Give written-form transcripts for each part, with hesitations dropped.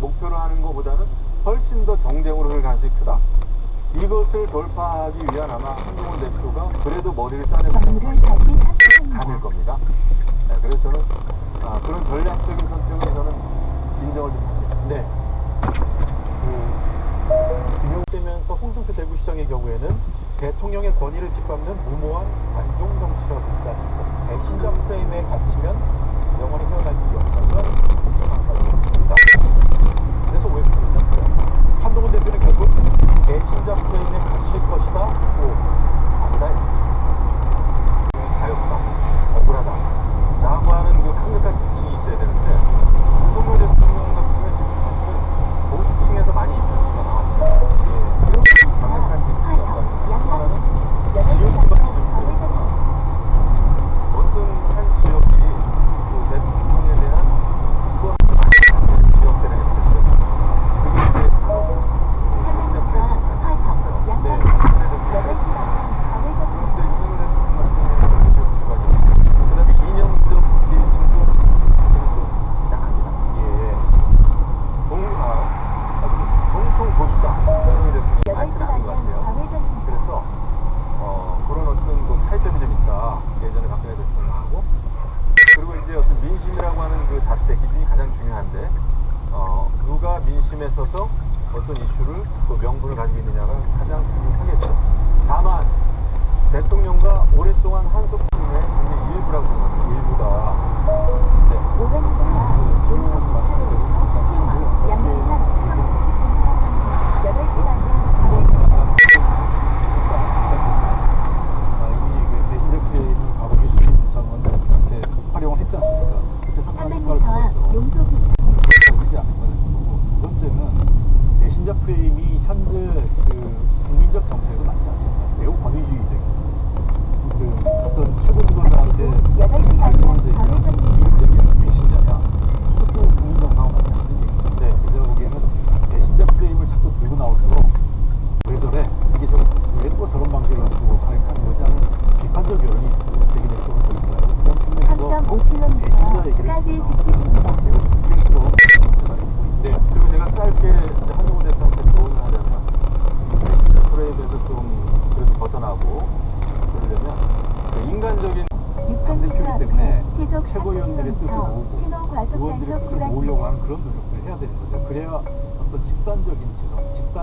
목표로 하는 것보다는 훨씬 더 정쟁으로 흘러갈 가능성이 크다. 이것을 돌파하기 위한 아마 한동훈 대표가 그래도 머리를 싸내고 가릴 겁니다. 네, 그래서 저는 그런 전략적인 선택을 저는 인정을 좀 합니다. 네. 김용되면서 홍준표 대구시장의 경우에는 대통령의 권위를 짓밟는 무모한 관종 정치라고 있다면서 배신자 프레임에 갇히면 영원히 헤어날 길이 없다는 생각까지 했습니다. 그래서 왜 그러냐? 한동훈 대표는 결국 배신자 프레임에 갇힐 것이다. 아니다. 가엾다. 억울하다. 라고 하는 그 강력한 지칭이 있어야 되는데 윤석열 대통령 같은 경우에 지금 사실은 보수층에서 많이 인터뷰가 나왔어요. 이런 강력한 지칭이 없다는 하나는 지역 기반이 좀 있어요. 어떤 한 지역이 그 대통령에 대한 이거 많이 지역 세력이 있어요. 그게 이제 민심에 서서 어떤 이슈를 또 명분을 가지고 있느냐가 가장 중요하겠죠. 다만 대통령과 오랫동안 한석중의 굉장히 일부라고 생각합니다. 일부다. 프레임이 현재 국민적 정세에도 맞지 않습니다. 매우 권위주의적인 어떤 최고직원들한테 이익적인 배신자냐 이것도 국민정상과 맞지 않는 얘기인데 제가 보기에는 배신자 프레임을 자꾸 들고 나올수록 왜 저래? 이게 왜 또 저런 방식을 가지고 가능한 거지 하는 비판적 여론이 제기될 거로 보입니다. 그런 측면에서 배신자 얘기를 매우 불필요스러운 네, 그리고 제가 짧게 한동훈 대표한테 조언을 하자면 배신자 프레임에서 좀 그래도 벗어나고 그러려면 그 인간적인 당대표이기 때문에 최고위원들의 뜻을 모으고 의원들의 뜻을 모으려고 하는 그런 노력을 해야 되는 거죠. 그래야 어떤 집단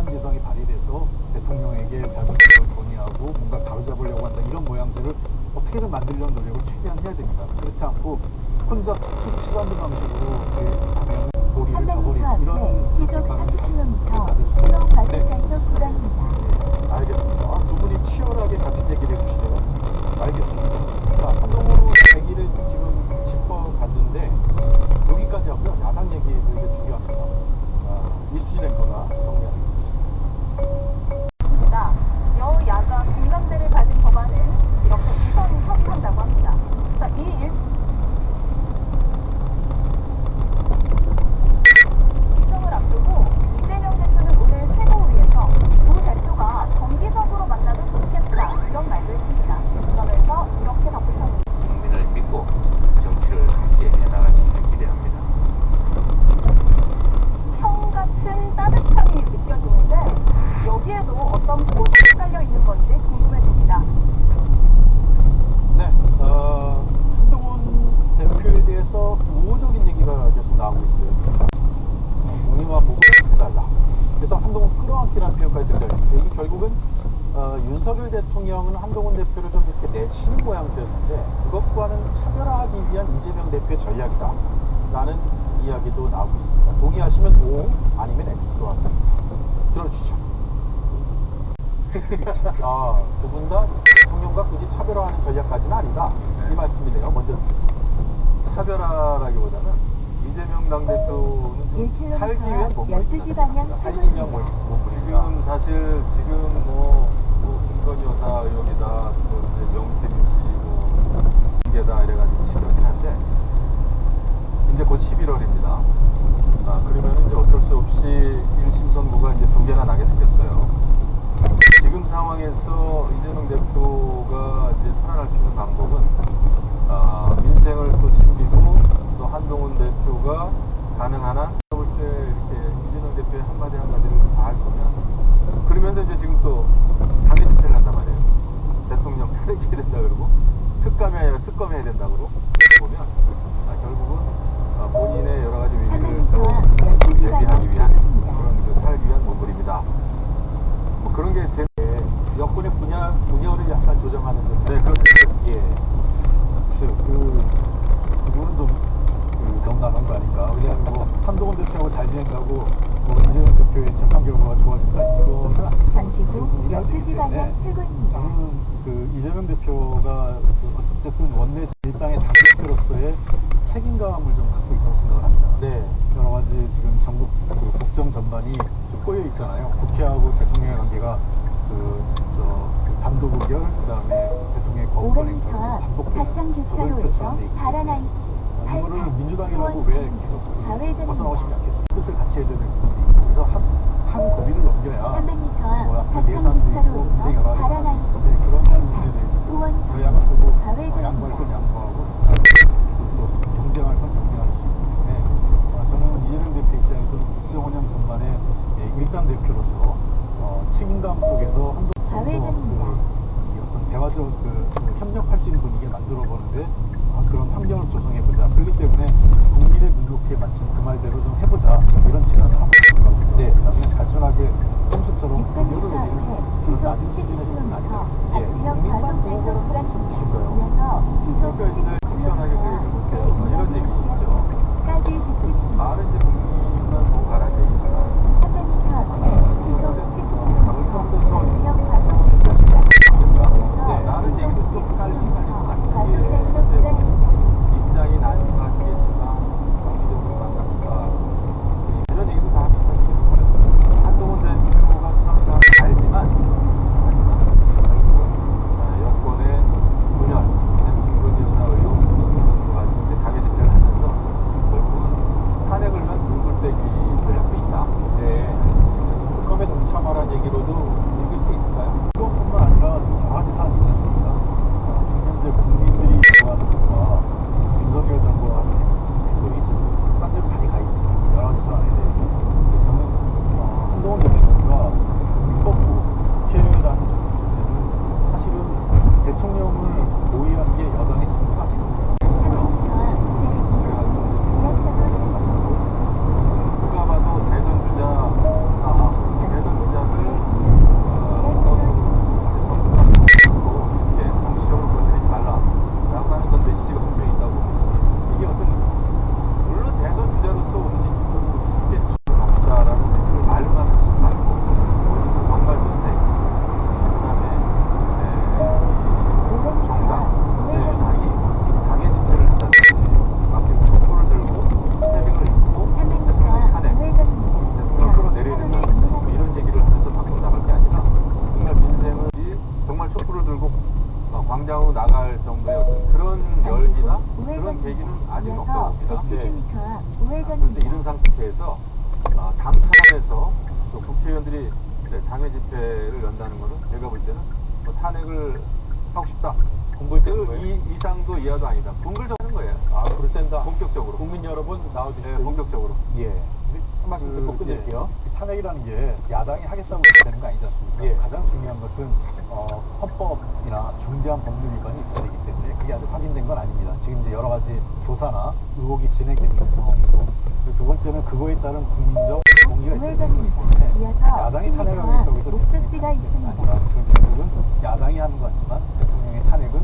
지성이 발휘돼서 대통령에게 잘못을 건의하고 뭔가 바로잡으려고 한다 이런 모양새를 어떻게든 만들려는 노력을 최대한 해야 됩니다. 그렇지 않고 혼자 툭툭 치받는 방식으로 하면 도리를 저버리는 이런 시속 40km 신호 과속 단속 구간입니다. 알겠습니다. 두 분이 치열하게 같은 얘기를 해주시네요. 알겠습니다. 자, 한동훈 얘기를 지금 짚어봤는데 여기까지 하고요. 야당 얘기도 이게 중요합니다. 이수진 앵커가 정리하겠습니다. 여야가 공감대를 가진 법안은 이렇게 우선 협의한다고 합니다. 자, 일정을 앞두고 이재명 대표는 오늘 최고위에서 두 대표가 정기적으로 만나도 좋겠다 이런 말도 했습니다. 그러면서 이렇게 덧붙였습니다. 국민을 믿고 정치를 함께 해나갈 수 있는 기대합니다. 형 같은 따뜻함이 느껴지는데 여기에도 어떤 포즈가 깔려 있는 건지 궁금해집니다. 네, 한동훈 대표에 대해서 우호적인 얘기가 계속 나오고 있어요. 공의와 보고 해달라. 그래서 한동훈 끌어안기라는 표현까지 들려있는데 이게 결국은 윤석열 대통령은 한동훈 대표를 좀 이렇게 내치는 모양새였는데 그것과는 차별화하기 위한 이재명 대표의 전략이다 라는 이야기도 나오고 있습니다. 동의하시면 O 아니면 X로 하겠습니다. 들어주시죠. 두 분 다 대통령과 굳이 차별화하는 전략까지는 아니다 이 말씀이네요. 먼저 듣겠습니다. 차별화라기보다는 이재명 당대표는 좀 살기 위한 12시 방향 살기 위한 몸부림이다. 사실 지금 뭐 김건희 여사 의혹이다 또 이제 명태균 씨 징계다 이래가지고 치료하긴 한데 이제 곧 11월입니다. 그러면 이제 어쩔 수 없이 1심 선고가 이제 2개나 나게 생겼어요. 지금 상황에서 이재명 대표가 이제 살아날 수 있는 방법은 민생을 또 챙기고 또 한동훈 대표가 가능한 한 볼 때 이렇게 게 제, 여권의 분야를 약간 조정하는 듯. 네, 그렇죠. 예. 글쎄요, 그거는 좀 너무 나간 거 아닌가. 그냥 뭐 한동훈 대표하고 잘 지낸다고 뭐 이재명 대표의 재판 결과가 좋아진다 이거는 아니고 잠시 후 그런 일이 아니기 12시 방향 때문에 출구입니다. 저는 이재명 대표가 어쨌든 원내 일당의 당대표로서의 책임감을 좀 갖고 있다고 생각을 합니다. 네. 여러 가지 지금 전국 국정 전반이 좀 꼬여 있잖아요. 국회하고 대통령의 관계가 단독 의결, 그다음에 대통령의 거부권 행사로 500m 반복되는 사창 도덕 교차로에서 표처럼 돼 있기 때문에 바라나이시, 이거를 팔팔, 민주당이라고 수원, 왜 계속 좌회전입니다. 벗어나오시면 않겠습니까? 뜻을 같이 해야 되는 부분이 있고 그래서 한 고비를 넘겨야 300m 사창 사창 예산도 있고 굉장히 여러 교차로에서 가지 바라나이시, 있는데 그런 부분에 팔팔, 대해서 수원, 여야가 서로 좌회전입니다. 양보할 건 양보하고 또 경쟁할 건 경쟁할 수 있기 때문에 저는 이재명 대표 입장에서는 국정운영 전반의 일당 대표로서 책임감 속에서 한번 좌회전입니다. 어떤 대화적 협력할 수 있는 분위기를 만들어 보는데 그런 환경을 조성해 보자. 그렇기 때문에 국민의 눈높이에 맞춘 그 말대로 좀 해보자. 이런 제안을 하고 싶다고 생각합니다. 그냥 단순하게 꼼수처럼 600m 여러 앞에 그 시속 낮은 수준의 좀 70km 아니라 박수형 과속 단속 구간입니다. 이어서 시속 그러니까 이제 시원하게 그 얘기를 못해요. 이런 얘기 있죠. 까지 직진입니다. 말은 이제 국민만 뭐 가란 얘기지만 300m 앞에 시속 70km 박수형 과속 단속 구간입니다. 나는 이어서 얘기도 시속 좀 깔리긴 70km 하지만 과속 이게 단속 구간입니다. 입장이 난감하시겠지만 정기적으로 만납니다. 이런 얘기도 다 하시거든요. 한동훈 대표가 수상을 알지만 여권의 분열, 김건희 여사 의혹 등을 가지고 이제 자기 집회를 하면서 결국은 탄핵을 위한 둥글대기 전략도 있다. 네. 특검에 동참하라는 얘기로도 읽을 수 있을까요? 그것뿐만 아니라 여러 가지 사안이 있지 않습니까? 지금 현재 국민들이 좋아하는 것과 윤석열 정부와 행동이 좀 딴 데로 많이 가 있죠. 여러 가지 사안에 대해서. 그래서 저는 한동훈 대표가 입법부, 국회라는 존재는 사실은 대통령을 보위한 게 여당의 직무가 아니거든요. 300m 지하철로 누가 봐도 대선 주자를 정치적으로 건드리지 말라라고 하는 건 메시지가 분명히 있다고. 이게 어떤 물론 대선 주자로서 움직이고 쉽게 치고받다라는 메시지를 말로만 하지 말고 본인의 반발 분쇄, 그다음에 정당, 민주당이 당의 집회를 한다든지 앞에 촛불을 들고 세빙을 입고 300m 탄핵 우회전입니다. 밖으로 내리는 뭐 이런 얘기를 하면서 밖으로 나갈 게 아니라 정말 민생을 정말 촛불을 들고 광장으로 나갈 정도의 어떤 그런 열기나 그런 계기는 아직 없다고 봅니다. 170m 앞 그런데 우회전입니다. 이런 상태에서 당 차원에서 또 국회의원들이 장외 집회를 연다는 것은 제가 볼 때는 뭐 탄핵을 하고 싶다. 공부를 떼는 그 거예요? 이상도 이하도 아니다. 공글 좀 하는 거예요. 그럴 땐다. 본격적으로. 국민 여러분 나와주시고. 네, 본격적으로. 예. 한 말씀 듣고 끊을게요. 탄핵이라는 게 야당이 하겠다고 되는 거 아니지 않습니까? 예. 가장 중요한 것은 헌법이나 중대한 법률 위반이 있어야 되기 때문에 그게 아직 확인된 건 아닙니다. 지금 이제 여러 가지 조사나 의혹이 진행되고 있는 상황이고 두 번째는 그거에 따른 국민적 동의가 있어야 되는 거기 때문에 이어서 야당이 탄핵을 하겠다고 해서 목적지가 대통령이 있습니다. 아니라 결국은 야당이 하는 것 같지만 대통령의 탄핵은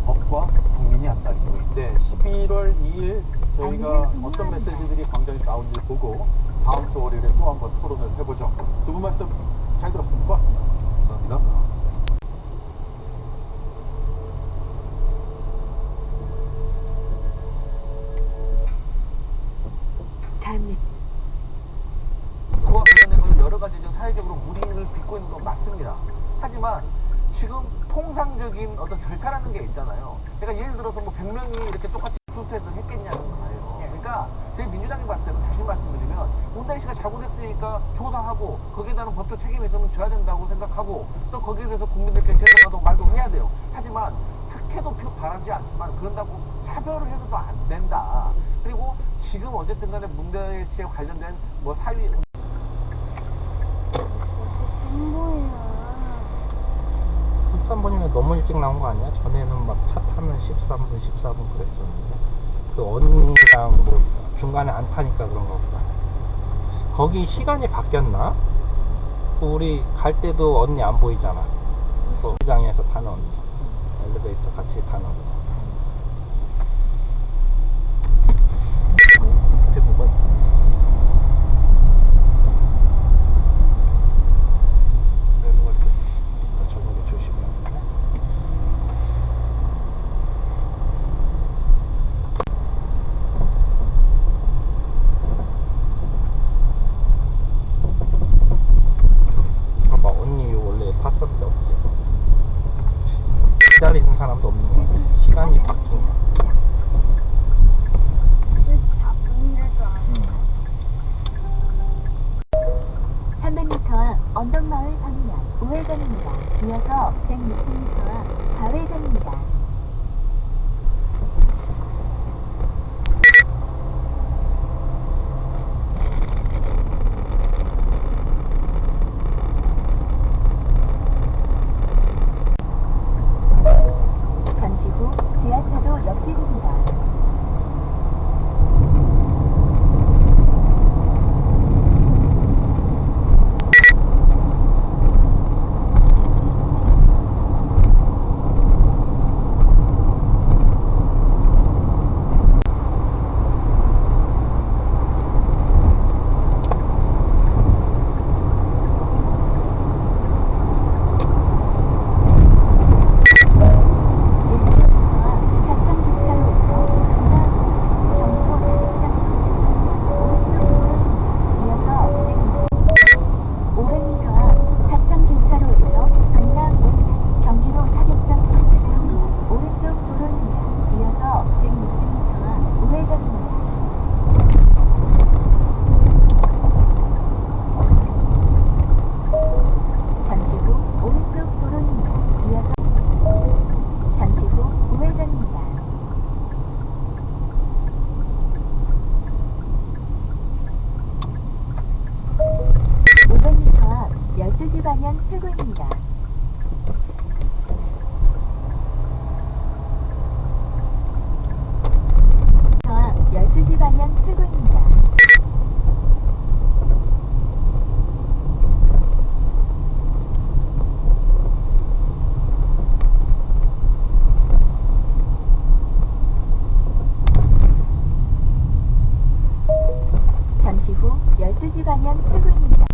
법과 국민이 한다는 거입니다. 네, 11월 2일 저희가 안내를 좀 어떤 해야 메시지들이 광장에 나오는지 보고 다음 주 월요일에 또 한번 토론을 해보죠. 두 분 말씀 잘 들었습니다. 고맙습니다. 감사합니다. 그와 관련된 것은 여러 가지 좀 사회적으로 무리를 빚고 있는 건 맞습니다. 하지만 지금 통상적인 어떤 절차라는 게 있잖아요. 그러니까 예를 들어서 뭐 100명이 이렇게 똑같이 투표를 했겠냐는 거예요. 그러니까 저희 민주당이 봤을 때는 다시 말씀드리면 문다희 씨가 잘못했으니까 조사하고 거기에 대한 법적 책임이 있으면 져야 된다고 생각하고 또 거기에 대해서 국민들께 제대로 말도 해야 돼요. 하지만 특혜도 바라지 않지만 그런다고 차별을 해서도 안 된다. 그리고 지금 어쨌든 간에 문다희 씨에 관련된 뭐 사위 13분이면 너무 일찍 나온 거 아니야? 전에는 막 차 타면 13분, 14분 그랬었는데 그 언니랑 뭐 중간에 안 타니까 그런 거구나. 거기 시간이 바뀌었나? 우리 갈 때도 언니 안 보이잖아. 그 시장에서 타는 언니. 엘리베이터 같이 타는 언니. 밑에 뭐가 있다. 저거를 조심해야 돼. 봐봐, 언니 원래 탔었는데 없지. 기다리는 사람도 없는 거 같아. 시간이 바뀐 거. 잡은데도 안 300m 앞 언덕마을 방면 우회전입니다. 이어서 160m 앞 좌회전입니다. 잠시 후 지하차도 옆길입니다. 방향 최고입니다. 더 12시 방향 최고입니다. 잠시 후 12시 방향 최고입니다.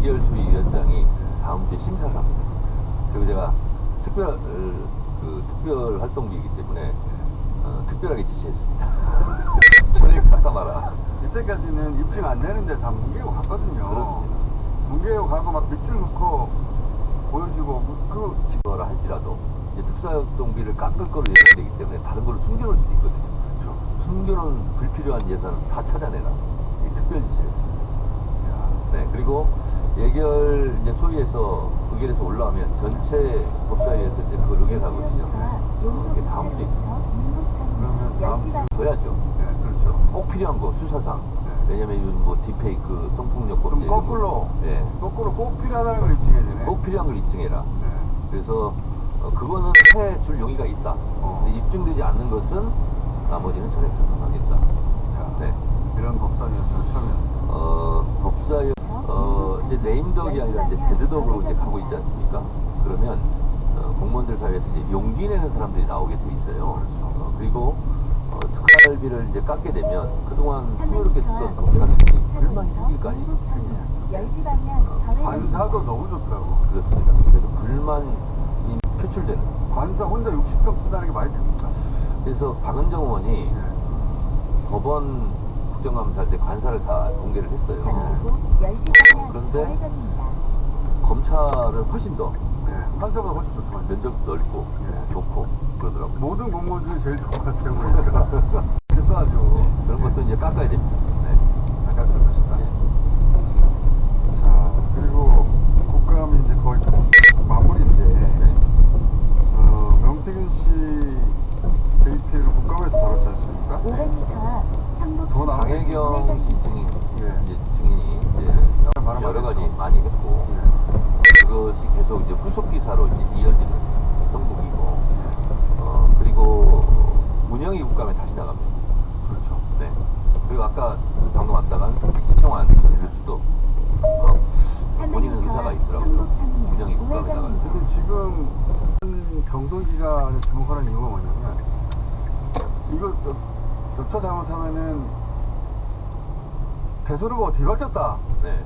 예결 소위원장이 다음 주에 심사를 합니다. 그리고 제가 특별 활동비이기 때문에 특별하게 지시했습니다. 전액 삭감하라. 이때까지는 입증 안 되는데 다 문개고 갔거든요. 그렇습니다. 문개고 가고 막 밑줄 넣고 보여주고 그거라 할지라도 이제 특사활동비를 깎을 거로 예상되기 때문에 다른 걸로 숨겨놓을 수도 있거든요. 그렇죠. 숨겨놓은 불필요한 예산은 다 찾아내라. 이 특별 지시를 했습니다. 네, 그리고 예결 이제 소위에서 의결에서 올라오면 전체 법사위에서 이제 그걸 의결하거든요. 이게 다음 주에 있습니다. 그러면 다음 주 줘야죠. 네, 그렇죠. 꼭 필요한 거 수사상. 네. 왜냐면 요즘 뭐 딥페이크, 성폭력법 그럼 거꾸로 네. 거꾸로 꼭 필요하다는 걸 입증해야 되네. 꼭 필요한 걸 입증해라. 네. 그래서 그거는 해줄 용의가 있다. 근데 입증되지 않는 것은 나머지는 전액 삭감하겠다. 네. 이런 법사위였어요 처음에. 법사위 이제 네임덕이 아니라 이제 데드덕으로 이제 가고 있지 않습니까? 그러면 공무원들 사이에서 이제 용기 내는 사람들이 나오게 돼 있어요. 그리고 특활비를 이제 깎게 되면 그동안 풍요롭게 쓰던 검사들이 불만이 생길 거 아니겠습니까? 10시 방향 관사도 너무 좋더라고. 그렇습니다. 그래서 불만이 표출되는. 관사 혼자 60평 쓰다는 게 말이 됩니까? 그래서 박은정 의원이 법원 국정감사할 때 관사를 다 공개를 했어요. 잠시 후 10시 방향 그런데 좌회전입니다. 검찰은 훨씬 더 네. 관사보다 훨씬 좋더만. 면적도 넓고 좋고 그러더라고요. 모든 공무원 중에 제일 좋은 것 같아요. 보니까. 비싸죠. 그런 것도 이제 깎아야 됩니다. 네. 아까 그런 것이다. 자, 그리고 국감이 이제 거의 마무리인데, 명태균 씨 데이트를 국감에서 다뤘지 않습니까? 500m 청북 더 나은 강혜경 씨 증인, 예. 이제 증인이 이제 여러 가지 많이 했고, 그것이 계속 이제 후속 기사로 이제 이어지는 형국이고, 그리고 문영희 국감에 다시 나갑니다. 그렇죠. 네. 그리고 아까 방금 왔다간 신용환 전 교수도 본인은 의사가 있더라고요. 문영희 국감에 나가는. 근데 지금 경선기간에 주목하는 이유가 뭐냐면, 이거 여차 잘못하면은 대선후보가 뒤바뀌었다 네.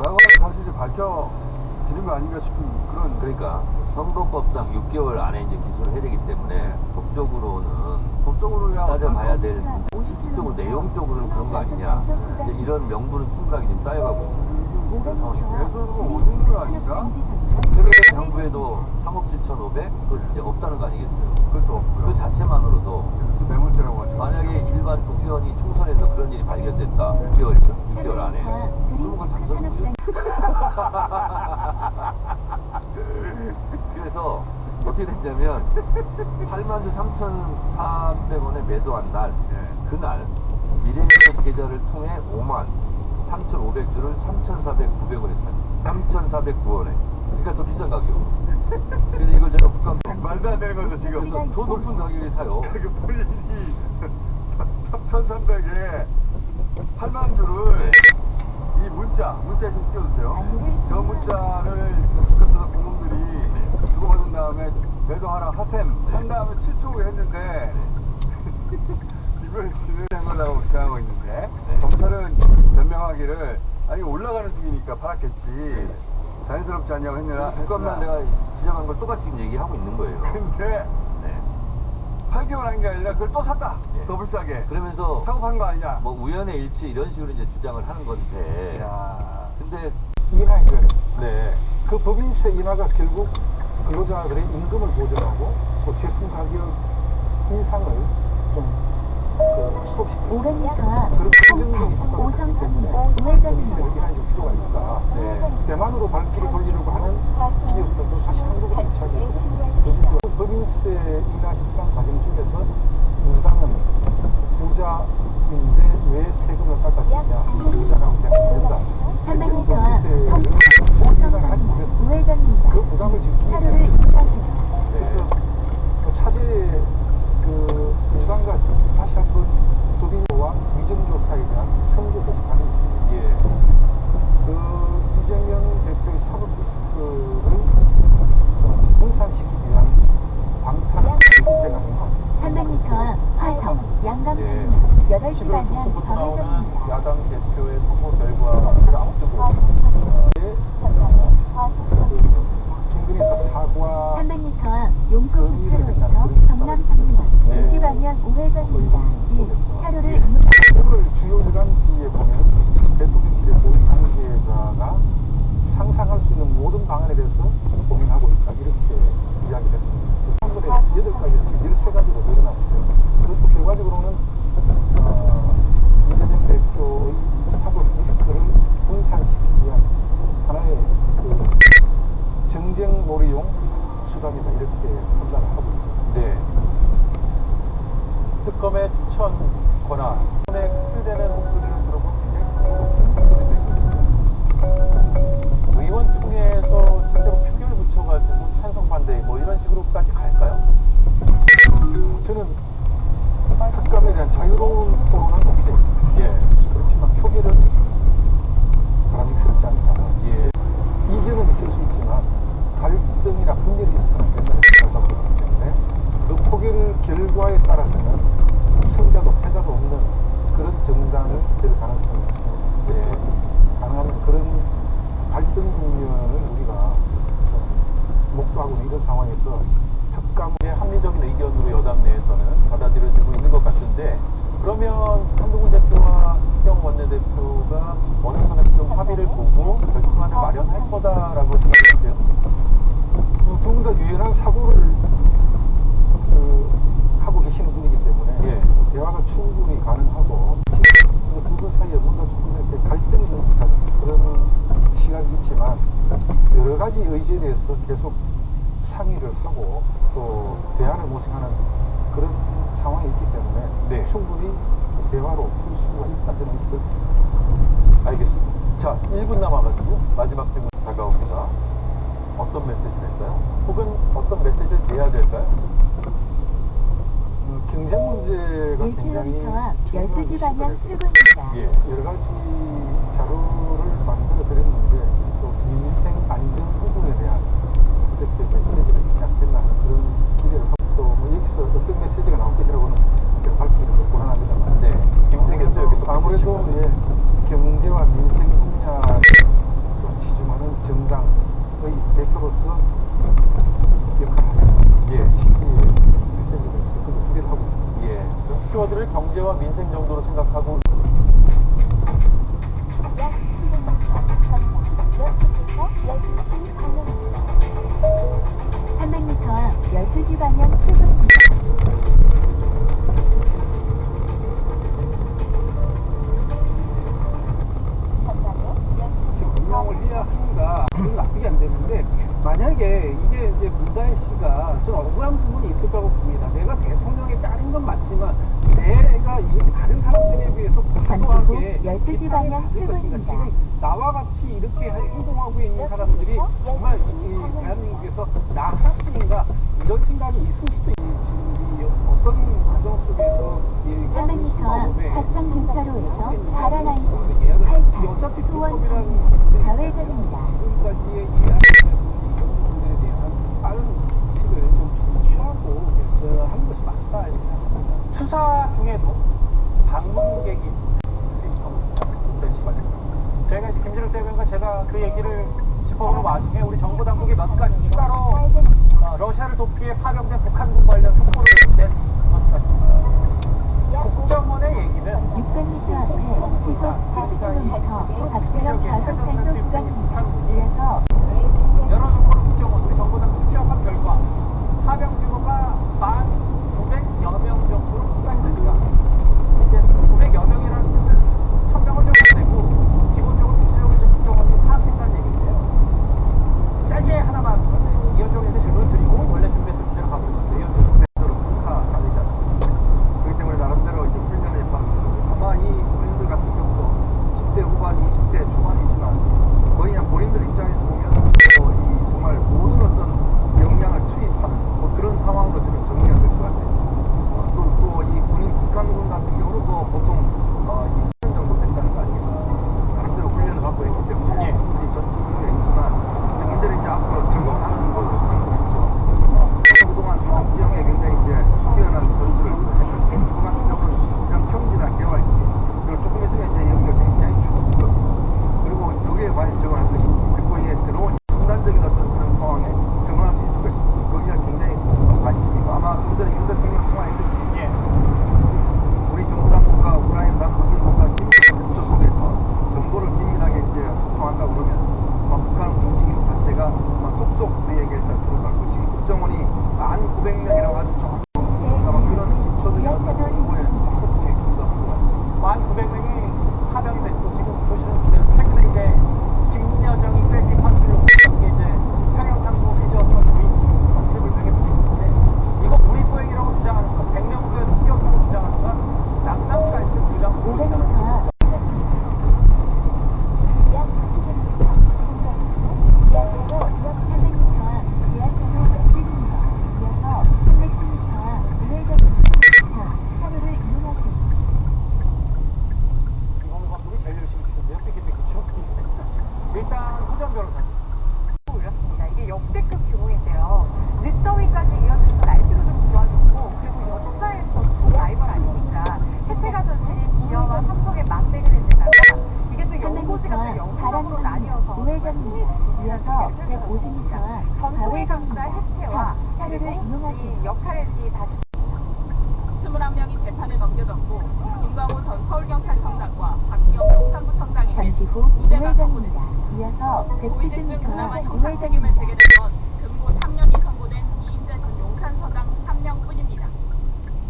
라고 다시 이제 밝혀지는 거 아닌가 싶은 그런. 그러니까 선거법상 6개월 안에 이제 기소를 해야 되기 때문에 법적으로야 따져봐야 될 실질적으로 내용적으로는 그런 거 아니냐. 이제 이런 명분은 충분하게 지금 쌓여가고 있는 그런 상황입니다. 대선후보 오는 거 아닌가? 세계 정부에도 3억 7,500 그거 이제 없다는 거 아니겠어요? 그것도 없고요. 그 자체만으로도 매물죄라고 하죠. 만약에 일반 국회의원이 총선에서 그런 일이 발견됐다 6개월 안에 그런 건 당선이고요. 그래서 어떻게 됐냐면 83,400원에 매도한 날 그날 미래에셋 계좌를 통해 53,500주를 3,409원에 사요. 3,409원에. 그러니까 더 비싼 가격. 그래서 이걸 제가 국감 말도 안 되는 거죠 지금. 그래서 더 높은 가격에 사요. 그 본인이 3,300에 8만 주를 이 문자에 좀 띄워주세요. 저 문자를 끝에서 공무원들이 주고받은 다음에 매도하라 하셈 한 다음에 7초 후에 했는데 이번 씨는 해보려고 그렇게 하고 있는데 검찰은 변명하기를 아니 올라가는 중이니까 팔았겠지 자연스럽지 않냐고 했느라 국감만 내가 지적한 걸 똑같이 지금 얘기하고 있는 거예요. 근데 네. 8개월 한 게 아니라 그걸 또 샀다 예. 더 비싸게 그러면서 사고 판 거 아니냐. 뭐 우연의 일치 이런 식으로 이제 주장을 하는 건데. 야. 근데 인하인거예요. 네. 그 법인세 인하가 결국 근로자들의 임금을 보존하고 또 제품 가격 인상을 좀 스톱시키고 500m 그런 긍정적인 효과가 오성입니다. 이렇게 우회전입니다. 인하해줄 필요가 있다. 대만으로 발길을 돌리려고 하는 기업들도 다시 한국을 정착해서 법인세 인하 협상 과정 중에서 민주당은 부자인데 왜 세금을 깎아주냐 부자라고 생각합니다. 300m 성북 오성입니다. 우회전입니다. 그 부담을 지금 차로를 이용하세요. 그래서 차제에 민주당과 다시 한번 도빈과 위정조사에 대한 선거 공판이 있습니다. 그 이재명 대표의 사법 리스크를 좀 분산시키기 위한 방탄 행태가 아닌가. 300m 화성 양감입니다. 8시 방향 좌회전입니다. 야당 대표의 선거 결과를 앞두고 방면 2시 방향 우회전입니다. 1. 차로를 이용 오늘 주요 일간지에 보면 대통령실의 고위 관계자가 상상할 수 있는 모든 방안에 대해서 고민하고 있다 이렇게 이야기했습니다. 선거에 8가지에서 13가지로 늘어났어요. 그것도 결과적으로는 이재명 대표의 사법 리스크를 분산시키기 위한 하나의 그 정쟁놀이용 수단이다 이렇게 판단을 하고 있습니다. 네. 특검의 추천 권한, 에 필되는 목소리를 들어보면 굉장히 강력한 목소리도 있거든요. 의원 총회에서 실제로 표결 붙여가지고 찬성 반대 뭐 이런 식으로까지 갈까요? 저는 특감에 대한 자유로운 토론은 없어요. 예. 그렇지만 표결은 바람직스럽지 않다. 예. 이견은 있을 수 있지만 갈등이나 분열이 있어서는 안 된다는 생각하고 있기 때문에 그 표결 결과에 따라서는 승자도 패자도 없는 그런 정당을 될 가능성이 있습니다. 그래서 가능하면 그런 갈등 국면을 우리가 좀 목도하고 있는 이런 상황에서 특감의 합리적인 의견으로 여당 내에서는 받아들여지고 있는 것 같은데, 그러면 한동훈 대표와 추경 원내대표가 어느 선에서 좀 합의를 보고 결정안을 마련할 거다라고 생각하세요? 두 분 다 유연한 사고를 하고 계시는 분이기 때문에 예. 대화가 충분히 가능하고 두 분 사이에 뭔가 조금 이렇게 갈등이 좀 듯한 그런 시각이 있지만 여러 가지 의제에 대해서 계속 상의를 하고 또 대안을 모색하는 그런 상황이 있기 때문에 네. 충분히 대화로 풀 수가 있다 저는 그렇게 생각합니다. 알겠습니다. 자, 1분 남아가지고 마지막 질문 다가옵니다. 어떤 메시지를 할까요? 혹은 어떤 메시지를 내야 될까요? 경제 문제가 굉장히 1km 앞 중요한 12시 방향 이슈가 출구입니다. 예. 여러 가지 자료를 만들어 드렸는데 또 민생 안전 부분에 대한 어떻게 메시지가 있지 않겠나 하는 그런 기대를 하고 또 뭐 여기서 어떤 메시지가 나올 것이라고는 제가 밝히기는 좀 곤란합니다만 네. 김세균도 여기서 아무래도 밝히시고요. 경제와 민생 분야를 좀 치중하는 정당의 대표로서 역할을 하는 예. 시기에 메시지가 있을 것으로 기대를 하고 있습니다. 예. 키워드를 경제와 민생 정도로 생각하고 약 300m 전방 역에서 12시 방향입니다. 300m 앞 12시 방향 출구입니다. 운영을 해야 하는가 그건 납득이 안 되는데 만약에 이게 이제 문다혜 씨가 좀 억울한 부분이 있을 거라고 봅니다. 내가 대통령의 딸인 건 맞지만 내가 이렇게 다른 사람들에 비해서 잠시 후 과도하게 12시 비판을 방향 받을 것인가. 출구입니다. 지금 나와 같이 이렇게 행동하고 있는 사람들이 정말 이 대한민국에서 나 하나뿐인가 이런 생각이 있을 수도 있는 지금 이 어떤 과정 속에서 이 300m 앞 사창 경차로에서 파란 아이씨 이게 8탄 어차피 수원 불법이라는 좌회전입니다. 지금까지의 이 이런 부분들에 대한 빠른 식을 좀 취하고 하는 것이 맞다 이렇게 생각합니다. 수사 중에도 방문객이 저희가 이제 김진욱 대변인과 제가 그 얘기를 짚어보는 와중에 우리 정부 당국이 몇 가지 추가로 러시아를 돕기 위해 파병된 북한군 관련 속보를 낸 것 같습니다. 국정원의 얘기는 600m 앞에 시속 70km 박세영 과속 단속 구간입니다. 이어서 여러 정보를 국정원, 우리 정부 당국이 취합한 결과 파병 규모가 1,900여 명 정도로 확산이 되니까 이제 900여 명이라는 뜻은 1,000명을 좀 안 되고 기본적으로 구체적으로 이제 국정원이 파악했다는 얘기인데요. 짧게 하나만 이현정 의원님 질문을 드리고 원래 준비했던 주제로 가보겠습니다. 이현정 이어서 고위직중 170m 그나마 형사 책임을 지게 된 건 금고 3년이 선고된 이인재 전 용산서장 3명뿐입니다.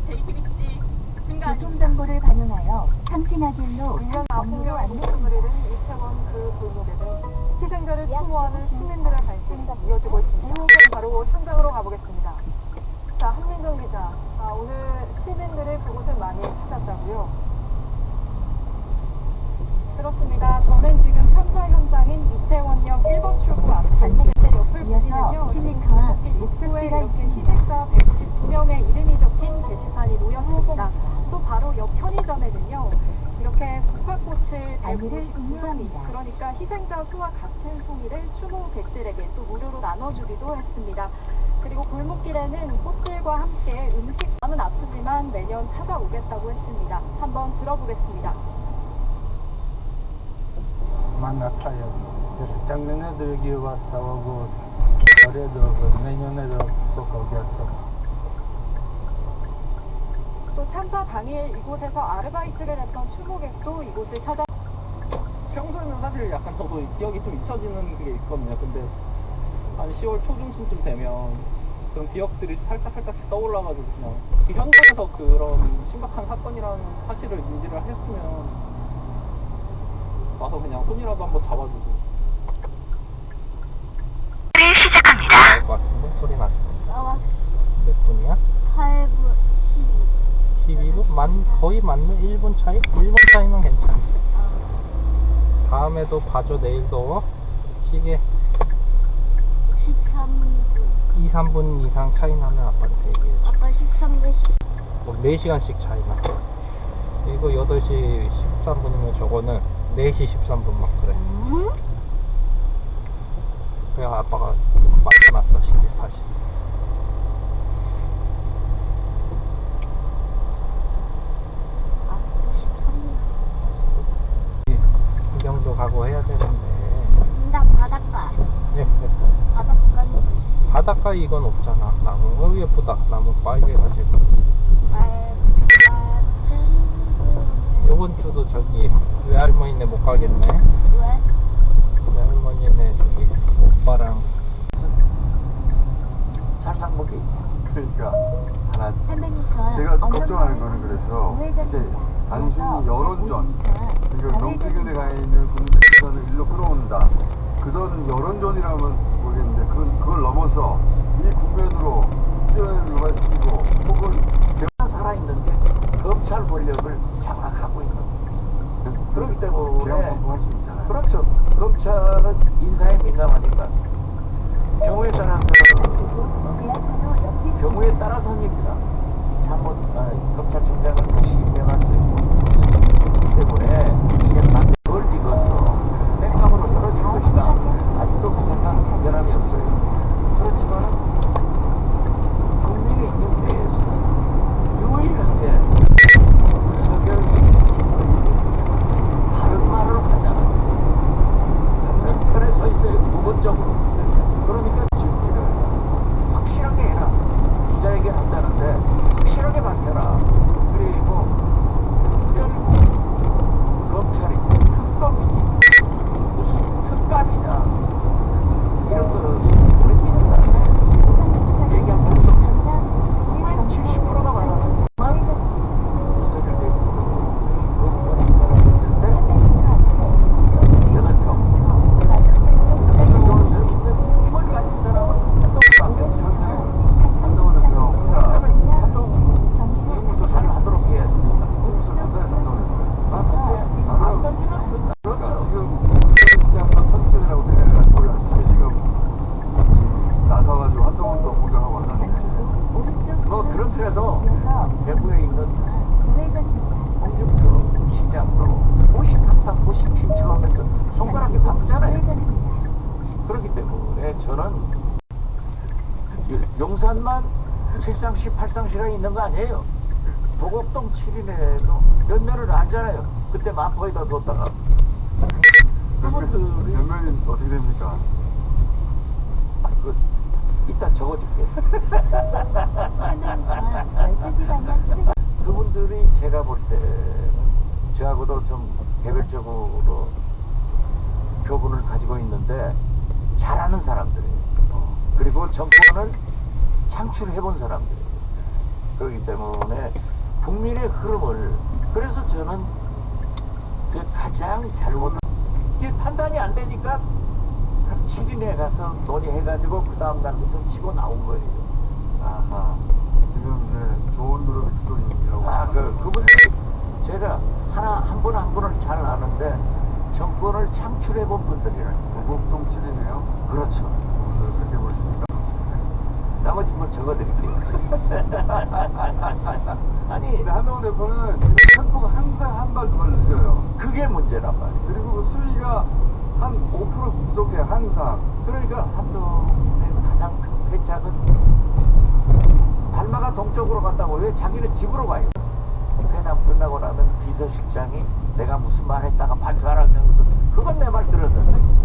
JTBC 신가입니다. 교통정보를 반영하여 상신하길로 1년 상승으로 아픔과 목숨을 잃은 이태원 그 골목에는 희생자를 추모하는 시민들의 발길이 이어지고 있습니다. 바로 현장으로 가보겠습니다. 자, 한민정 기자, 오늘 시민들이 그곳을 많이 찾았다고요? 그렇습니다. 저는 지금 참사 현장인 이태원역 1번 출구 앞 잠시 옆을 이어서 보시면요. 10m 앞 입구에 목적지가 이렇게 있습니다. 희생자 119명의 이름이 적힌 게시판이 놓였습니다. 또 바로 옆 편의점에는요. 이렇게 국화꽃을 안내를 159송이, 종료합니다. 그러니까 희생자 수와 같은 송이를 추모객들에게 또 무료로 나눠주기도 했습니다. 그리고 골목길에는 꽃들과 함께 음식, 마음은 아프지만 매년 찾아오겠다고 했습니다. 한번 들어보겠습니다. 만나타요. 작년에도 여기 왔다 오고 올해도 내년에도 또 거기 왔어. 또 참사 당일 이곳에서 아르바이트를 했던 추모객도 이곳을 찾아 평소에는 사실 약간 저도 기억이 좀 잊혀지는 게 있거든요. 근데 한 10월 초중순쯤 되면 그런 기억들이 살짝씩 떠올라가지고 그냥 이 현장에서 그런 심각한 사건이라는 사실을 인지를 했으면 와서 그냥 손이라도 한번 잡아주고. 나올 것 같은데 소리 났습니다. 몇 분이야? 8분 12분? 거의 맞는 1분 차이? 1분 차이면 괜찮아. 다음에도 봐줘. 내일도 시계 13분 2, 3분 이상 차이 나면 아빠한테 얘기해줘. 아까 13분 뭐 4시간씩 차이 나. 이거 8시 13분이면 저거는 4시 13분 막 그래. 그냥 아빠가 맞춰놨어. 11, 40. 아직도 13분 구경도 가고 해야 되는데. 나 바닷가 바닷가는 바닷가 이건 없잖아. 나무 예쁘다. 나무 빨개가지고. 이번 주도 저기 외할머니네 못 가겠네. 왜? 외할머니네 저기 오빠랑 살상목이 그러니까 하나 300m 제가 걱정하는 거는 그래서 이게 우회전입니다. 단순히 여론전, 50m 그러니까 명태균에 가 있는 군대선을 일로 끌어온다. 그전 여론전이라면 모르겠는데 그걸 넘어서 이 국면으로 수련을 유발시키고 혹은 살아있는 게 검찰 권력을 장악하고 있는 거예요. 그렇기 때문에 개혁 성공할 수 있잖아요. 그렇죠. 검찰은 인사에 민감하니까 경우에 따라서 지하철로 옆에 경우에 따라서입니다. 잘못 검찰총장을 다시 임명할 수 있고 그렇기 때문에 이게 반대 그걸 익어서 백감으로 떨어질 것이다. 아직도 그 생각은 변함이 없어요. 그렇지만 국민의 있는 데에서 유일하게 윤석열이 바른 말을 하잖아요. 맞는 편에 서 있어요. 무건적으로. 그러니까 준비를 확실하게 해라. 기자회견 한다는데 확실하게 밝혀라. 그리고 특별 검찰이 특검이지 무슨 특감이냐 이런 거를 우리 민주당에 얘기한 적도 국민 70%가 받았지만 윤석열 대통령이 검찰 인사를 했을 때 8명 대통령을 수 있는 힘을 가진 사람은 한동훈밖에 없어요. 한동훈은 그냥 혼자 한동훈도 잘 하도록 해야 됩니다. 그렇죠. 안 던지면 끝나. 그렇죠. 지금 이제 한번 천수대라고 생각을 하고 열심히 지금 나서가지고 한동훈도 공격하고 하는데 뭐 그렇더라도 이어서 대구에 있는 우회전입니다. 홍준표 시장도 고시탐탐 고시친척하면서 손가락이 바쁘잖아요. 우회전입니다. 그렇기 때문에 저는 용산만 7상시 8상시가 있는 거 아니에요. 도곡동 7인에도 몇 년을 알잖아요. 그때 마포에다 뒀다가 그분들이 몇면이 어떻게 됩니까? 이따 적어줄게. 하늘과 12시 방향 출발. 그분들이 제가 볼 때는 저하고도 좀 개별적으로 교분을 가지고 가지고 있는데 잘하는 사람들이에요. 그리고 정권을 창출해본 사람들이에요. 그렇기 때문에 국민의 흐름을, 그래서 저는 그 가장 잘못한 이게 판단이 안 되니까 한 7인에 가서 논의해가지고 그 다음 날부터 치고 나온 거예요. 아하. 지금 이제 좋은 그룹 쪽이라고. 그분들이 제가 한 분 한 분을 잘 아는데 정권을 창출해본 분들이라니까. 구국동칠이네요. 그렇죠. 그렇게 보십니까? 나머지 뭐 적어드릴게요. 아니, 근데 한동훈 대표는 지금 템포가 항상 한 발 두 발 늦어요. 그게 문제란 말이에요. 그리고 그 수위가 한 5% 부족해 항상. 그러니까 한동훈의 가장 큰 패착은 달마가 동쪽으로 간다고 왜 자기는 집으로 가요? 회담 끝나고 나면 비서실장이 내가 무슨 말 했다가 발표하라고 하면서 그건 내 말 들었는데.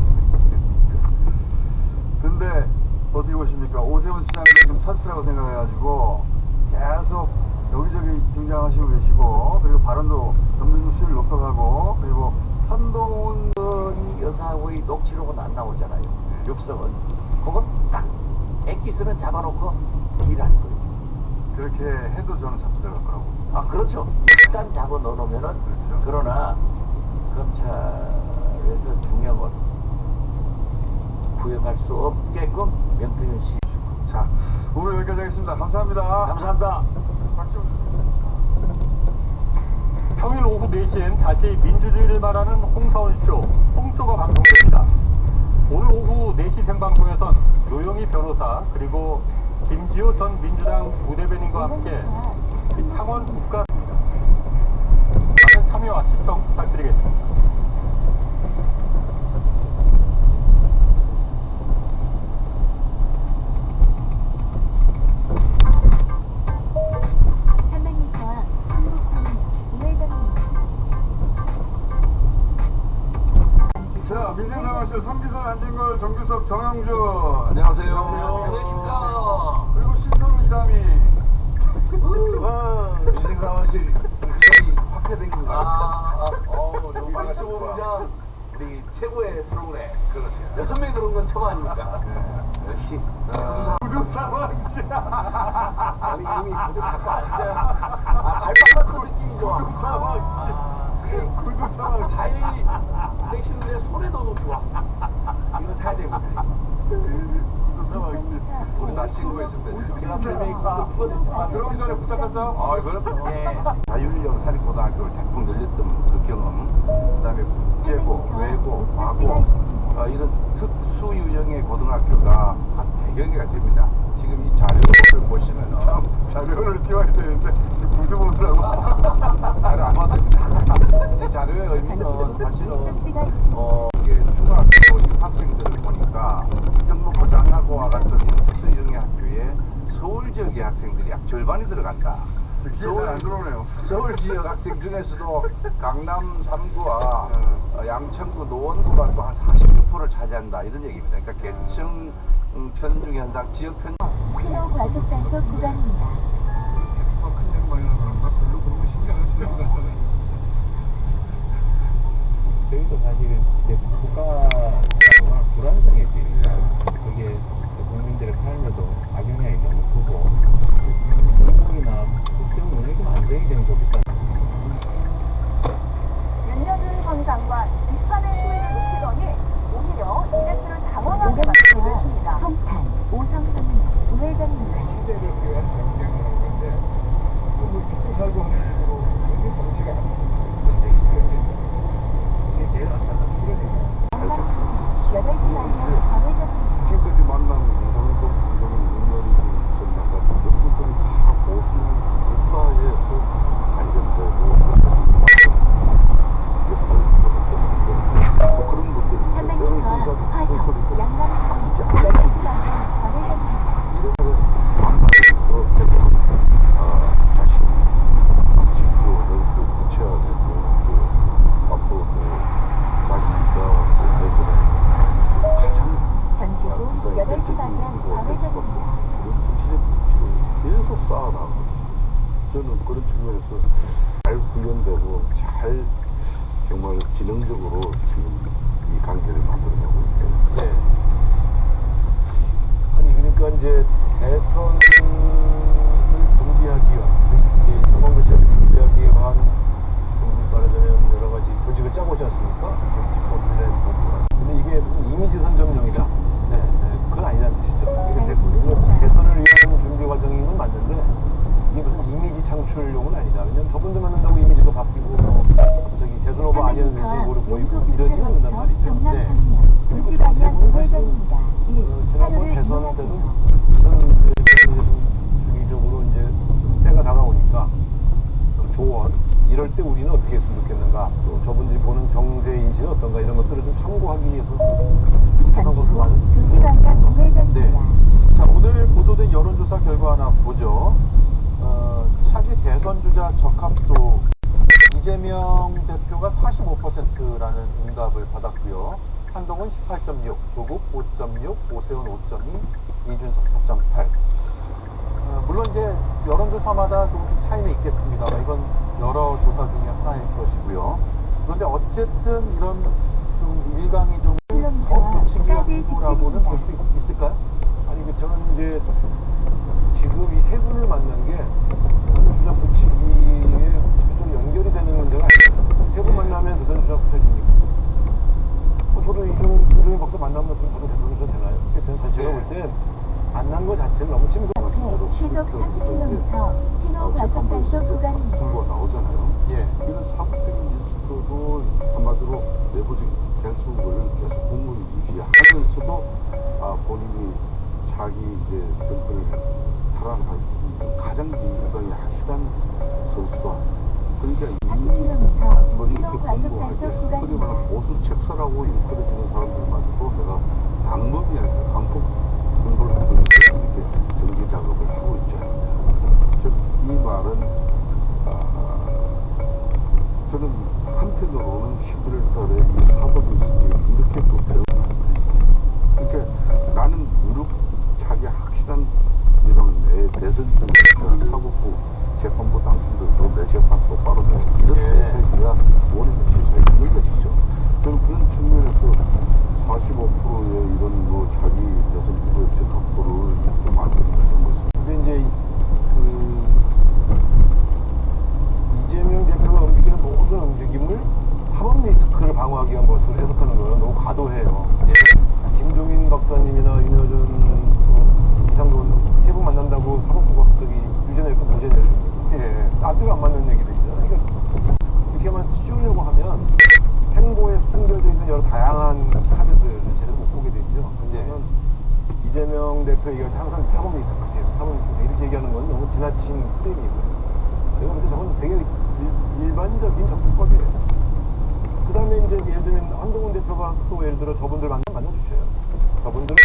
근데 어떻게 보십니까? 오세훈 시장이 지금 찬스라고 생각해가지고 계속 여기저기 등장하시고 계시고, 그리고 발언도 점점 수위를 높여가고, 그리고 한동훈 이 여사의 녹취록은 안 나오잖아요. 육성은. 그건 딱 엑기스는 잡아놓고 일할 거예요. 그렇게 해도 저는 잡혀들어갈 거라고. 아, 그렇죠. 일단 잡아 넣어놓으면은. 그렇죠. 그러나 검찰에서 중형을 구형할 수 없게끔 명태균 씨. 자, 오늘 여기까지 하겠습니다. 감사합니다. 감사합니다. 평일 오후 4시엔 다시 민주주의를 말하는 홍사원쇼, 홍쇼가 방송됩니다. 오늘 오후 4시 생방송에선 노영희 변호사 그리고 김지호 전 민주당 부대변인과 함께 창원 국가 많은 참여와 시청 부탁드리겠습니다. 자, 민생상황실 성기선 안진걸 정규석 정영준. 안녕하세요. 안녕하십니까. 그리고 신성 이담이. 민생상황실 굉장히 확대된 것 같아요. 너무 반갑습니다. 우리 최고의 프로그램. 그렇죠. 6명이 들어온 건 처음 아닙니까? 역시. 구두 상황실. 아니, 이미 구두 갖고 왔어요. 발바닥 같은 느낌이 좋아. 구두 상황실. 발 대신에 손에 넣어도 좋아. 이거 사야 되거든요. 구두 상황실. 우리 다 신고했습니다. 제가 별명이 들어오기 전에 붙잡혔어요? 아, 그렇죠. 예. 자율형 사립고등학교를 대폭 늘렸던 그 경험, 그다음에 국제고, 외고, 과고, 이런 특수 유형의 고등학교가 한 100여 개가 됩니다. 지금 이 자료를 보시면 참, 자료를 띄워야 되는데, 구두 보느라고. 자료 안 봐도 됩니다. 이 자료의 의미는 사실은 이게 중학교 입학생들을 보니까 경북고등학교와 같은 특수 유형의 학교에 서울 지역의 학생들이 약 절반이 들어간다. 서울 안 들어오네요. 서울 지역 학생 중에서도 강남 3구와 양천구, 노원구가 또 한 46%를 차지한다 이런 얘기입니다. 그러니까 계층 편중 현상, 지역 편중. 신호 과속 단속 구간입니다. 큰 양반이라 그런가? 별로 그런 거 신경 안 쓰는 것 같잖아요. 저희도 사실 이제 국가가 불안정해지니까 그게 국민들의 삶에도 악영향이 너무 크고 정국이나 국정 운영이 안정이 되는 것보다 윤여준 전 장관 비판의 수위를 높이더니 오히려 이대표를 당황하게 만들고 있습니다. 송탄, 오성섭 우회전입니다. 시대를 위한 경쟁이라는 건데, 뭐 죽고 살고 하는 식으로 전혀 정치가 안 되는 이게 제일 안타까운 거거든요. 8시 방향 좌회전입니다. 지금까지 만난 이상도 부정은 윤여준 전 장관 이런 분들이 다 보수 우파에서 관련되고 역할을 그런 분들이 300m 앞 화성, 양강항 8시 방향 좌회전입니다. 이런 거를 만나서 자신 집도를 또 붙여야 되고 또 앞으로 또 자기가 내세는 가장 잠시 후 8시 방향 좌회전입니다. 그런 정치적 지금 계속 쌓아나가거든요. 저는 그런 측면에서 잘 훈련되고 잘 정말 지능적으로 지금 이 관계를 만들어내고 있대요. 네. 아니 그러니까 이제 대선을 준비하기 위한 선거제를 준비하기 위한 말하자면 여러 가지 조직을 짜고 있지 않습니까? 정치권 플랜 본부가. 근데 이게 무슨 이미지 선정용이다. 네, 그건 아니라는 뜻이죠. 이게 대선을 위한 준비 과정인 건 맞는데 이게 무슨 이미지 창출용은 아니다. 왜냐면 저분들 만난다고 이미지가 바뀌고 뭐 갑자기 대선 후보 아니었는데 후보를 보이고 이러지는 않는단 말이죠. 네. 도시 방향 우회전입니다. 지난번 차로를 대선 때도 이용하세요. 이런 주기적으로 이제 때가 다가오니까 조언 이럴 때 우리는 어떻게 했으면 좋겠는가 또 저분들이 보는 정세 인식은 어떤가 이런 것들을 좀 참고하기 위해서 잠시 것으로 후 많은 도시 방향 우회전입니다. 자, 오늘 보도된 여론조사 결과 하나 보죠. 차기 대선 주자 적합도 이재명 대표가 45%라는 응답을 받았고요. 한동훈 18.6, 조국 5.6, 오세훈 5.2, 이준석 4.8. 물론 이제 여론조사마다 조금씩 차이는 있겠습니다만 이건 여러 조사 중에 하나일 것이고요. 그런데 어쨌든 이런 좀 일강이 좀 더 부추기한 후보라고는 볼 수 있을까요? 아니 저는 이제 지금 이 세 분을 만난 게 주자 붙이기에 좀 연결이 되는 문제가 아니에요. 세 분 만나면 대선 주자 붙여집니까? 저도 이종희 박사 만나면 저도 대선 주자 되나요? 저는 전체가 볼 때 만난 거 자체는 너무 침묵하고 시속 40km 신호 과속 단속 구간입니다. 선거가 나오잖아요. 예. 이런 사법적인 리스크도 한마디로 내부적인 결속을 계속 공무를 유지하면서도 본인이 자기 이제 정권을 탈환할 수 있는 가장 민주당의 확실한 선수다. 그러니까 40km 뭐 신호 이렇게 과속 공부하게 단속 소리 구간입니다. 말하면 보수 책사라고 일컬어지는 사람들마저도 내가 당범이 아니고 강폭 공부를 하고 있어 이렇게 정지 작업을 하고 있지 않느냐. 즉 이 말은 저는 한편으로는 11월 달에 이 사법이 있으니 이렇게 또 배우는 그러니까 나는 무릎 자기 확실한 이런 내 대선 중에 사법부 재판부 당신들도 내 재판 똑바로 돼 이런 메시지가 원의 메시지가 있는 것이죠. 저는 그런 측면에서 45%의 이런 뭐 자기 대선 후보의 적합도를 이렇게 만드는 것은 근데 이제 이재명 대표가 움직이는 모든 움직임을 사법 리스크를 방어하기 위한 것으로 해석하는 거는 너무 과도해요. 김종인 박사님이나 윤여준, 이상돈 세 분 만난다고 사법부가 갑자기 유죄 내고 무죄 내줍니다. 앞뒤가 안 맞는 얘기들이잖아요. 그러니까 이렇게만 씌우려고 하면 행보에 숨겨져 있는 여러 다양한 카드들을 제대로 못 보게 되죠. 왜냐하면 이재명 대표 얘기할 때 항상 사법 리스크지, 사법 리스크 이렇게 얘기하는 건 너무 지나친 프레임이 있어요. 내가 볼 때 저건 되게 일반적인 정치법이에요. 그 다음에 이제 예를 들면 한동훈 대표가 또 예를 들어 저분들 만나주셔요. 저분들은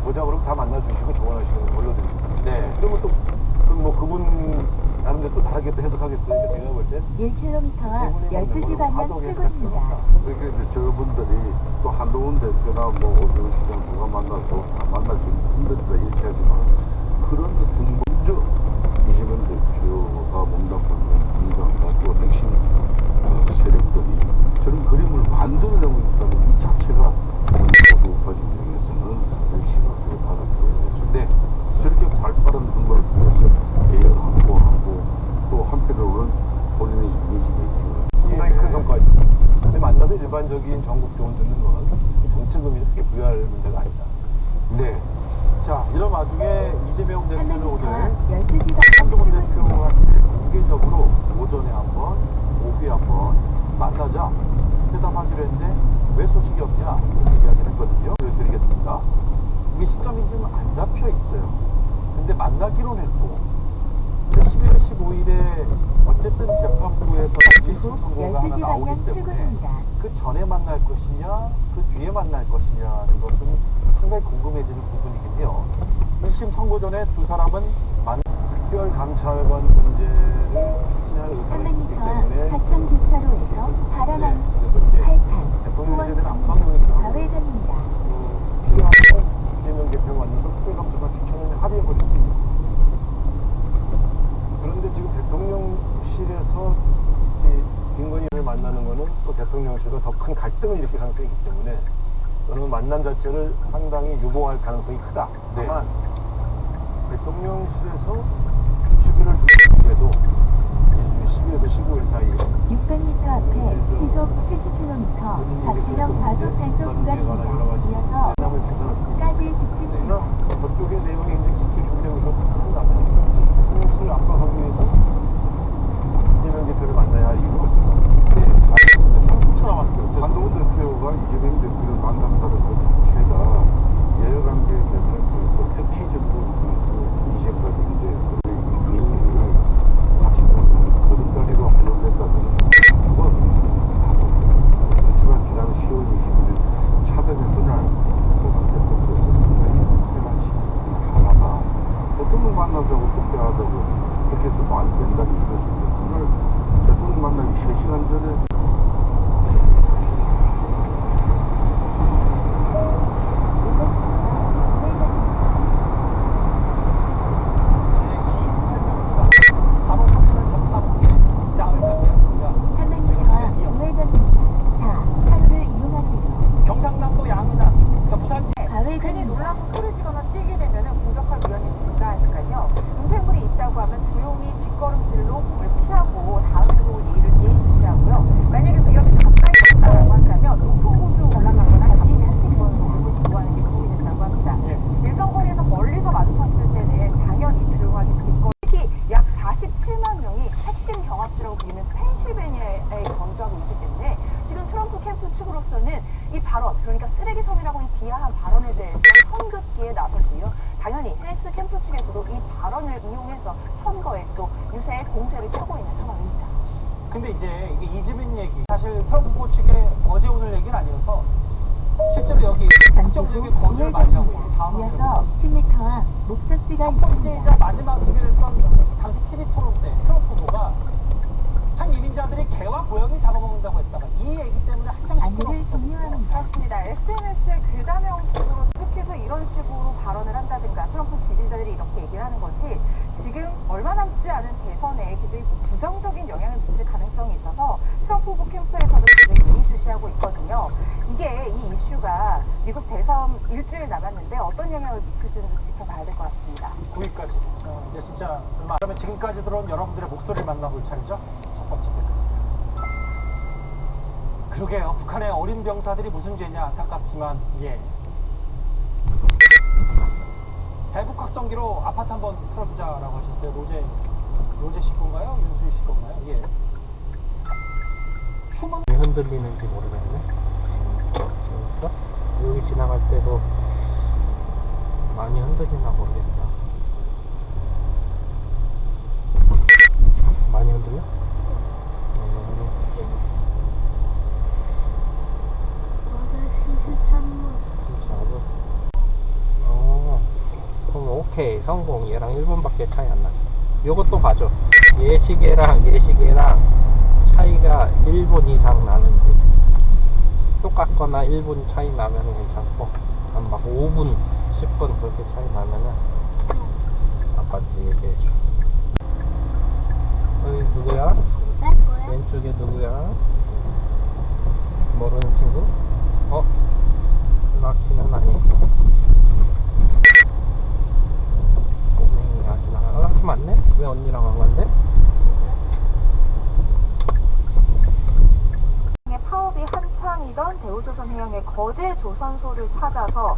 보자 그러면 다 만나주시고 조언하시는 올려드립니다. 네. 그러면 또 그분 나름대로 또 다르게 또 해석하겠어요. 그러니까 제가 볼 때 1km 앞 12시 방향 출구입니다. 그러니까 이제 저분들이 또 한동훈 대표나 뭐 오세훈 시장 누가 만나도 다 만날 수 있는 분들이다 이렇게 하지만 그런 먼저 이재명 대표가 몸담고 있는 민주당과 또 핵심 세력들이 저런 그림을 만들어내고 있다는 이 자체가 보수 우파 진영에서는 상당히 심하게 받아들여야죠. 네. 저렇게 발빠른 근거를 통해서 개혁 확보하고 또 한편으로는 본인의 이미지 메이킹을 상당히 큰 성과죠. 근데 만나서 일반적인 전국 조언 듣는 건 정책 의미를 크게 부여할 문제가 아니다. 네. 자, 이런 와중에 이재명 대표는 300m 오늘 앞 12시 방향 한동훈 출구입니다. 대표한테 공개적으로 오전에 한번, 오후에 한번 만나자 회담하기로 했는데 왜 소식이 없냐 이렇게 이야기를 했거든요. 드리겠습니다. 이게 시점이 지금 안 잡혀 있어요. 근데 만나기로는 했고, 근데 11월 15일에 어쨌든 재판부에서 지금 1심 선고가 하나 12시 나오기 방향 때문에 출구입니다. 그 전에 만날 것이냐, 그 뒤에 만날 것이냐는 것은 상당히 궁금해지는 부분이긴 해요. 1심 선고 전에 두 사람은 특별 감찰관 문제를 추진할 의사가 있기 300m 앞 때문에 4,000교차로에서 파라만시, 네. 8탄, 수원 방면 좌회전입니다. 이재명 대표 만나서 특별감찰관 추천을 합의해버렸습니다. 그런데 지금 대통령실에서 김건희 의원을 만나는 거는 또 대통령실과 더 큰 갈등을 일으킬 가능성이 있기 때문에 저는 만남 자체를 상당히 유보할 가능성이 크다. 네. 다만 대통령실에서 주변을 중심에도 12에서 15일 사이 600m 앞에 시속 70km 박신영 과속 단속 구간입니다. 이어서 까지 직진입니다. 저쪽의 내용이 굉장히 깊게 준비되고 있는 것 같아요. 대통령실을 압박하기 위해서 이재명 대표를 만나야 할 이유가 없습니다. 네, 알겠습니다. 30초 남았어요. 한동훈 대표가 이재명 대표를 만난다는 것 자체가 여야관계 개선을 통해서 패키지를 통해서 이제까지 이제 그 의미를 같이 보름다리로 활용된다는 그건 바보 같습니다. 그렇지만 지난 10월 21일 차대회 그날 조상 대표께서 상당히 대단한 시기가 하나가 대통령 만나자고 독대하자고 그렇게 해서 말이 된다는 것인데 그날 대통령 만나기 3시간 전에 경상남도 양산, 그러니까 부산 괜히 놀라서 소리 지거나 뛰게 되면 공격할 위험이 증가하니까요. 은폐물이 있다고 하면 조용히 뒷걸음질로 공을 피하고 다음 행동을 예의주시하고요. 만약에 위험이 가까이 있다라고 한다면 높은 곳으로 올라가거나 다시 한층 먼 구하는 게 도움이 된다고 합니다. 일정거리에서 멀리서 마주쳤을 때는 당연히 조용하게 뒷걸 특히 약 47만 명이 핵심 경합지라고 불리는 펜실베니아에 거주하고 있기 때문에 지금 트럼프 캠프 측으로서는 이 발언, 그러니까 쓰레기 섬이라고 비하한 발언에 대해서 선긋기에 나섰고요. 당연히 헬스 캠프 측에서도 이 발언을 이용해서 선거에 또 유세에 공세를 펴고 있는 상황입니다. 근데 이제 이게 이재명 얘기 사실 트럼프 측의 어제 오늘 얘기는 아니어서 실제로 여기 잠시 후 국정적인 거주를 많이 하고 있는 우회전입니다. 다음은 이어서 10m와 목적지가 첫 번째이자 있습니다. 마지막 의미했던 당시 TV 토론 때 트럼프 후보가 한 이민자들이 개와 고양이 잡아먹는다고 했다가 이 얘기 때문에 한창 안내를 종료합니다. 그렇습니다. SNS에 괴담형식으로 계속해서 이런 식으로 발언을 한다든가 트럼프 지지자들이 이렇게 얘기를 하는 것이 지금 얼마 남지 않은 대선에 굉장히 부정적인 영향을 미칠 가능성이 있어서 트럼프 후보 캠프에서도 굉장히 예의주시하고 있거든요. 이게 이 이슈가 미국 대선 일주일 남았는데 어떤 영향을 미칠지는 지켜봐야 될 것 같습니다. 9위까지 이제 진짜 얼마 그러면 지금까지 들어온 여러분들의 목소리를 만나볼 차례죠. 첫 번째 그러게요. 북한의 어린 병사들이 무슨 죄냐 안타깝지만 예. 대북 확성기로 아파트 한번 틀어주자라고 하셨어요. 로제 씨 건가요? 윤수희 씨 건가요? 예. 춤은 왜 흔들리는지 모르겠네. 재밌어? 여기 지나갈 때도 많이 흔들리나 모르겠다. 많이 흔들려? 그럼 오케이 성공. 얘랑 1분밖에 차이 안 나죠. 요것도 봐줘. 얘 시계랑 차이가 1분 이상 나는지 똑같거나 1분 차이 나면 괜찮고 한 막 5분 10분 그렇게 차이 나면은 아빠한테 얘기해줘. 여기 누구야? 왼쪽에 누구야? 모르는 친구? 라키는 아니. 꼬맹이 아시나? 라키 맞네? 왜 언니랑 안 갔네? 파업이 한창이던 대우조선해양의 거제 조선소를 찾아서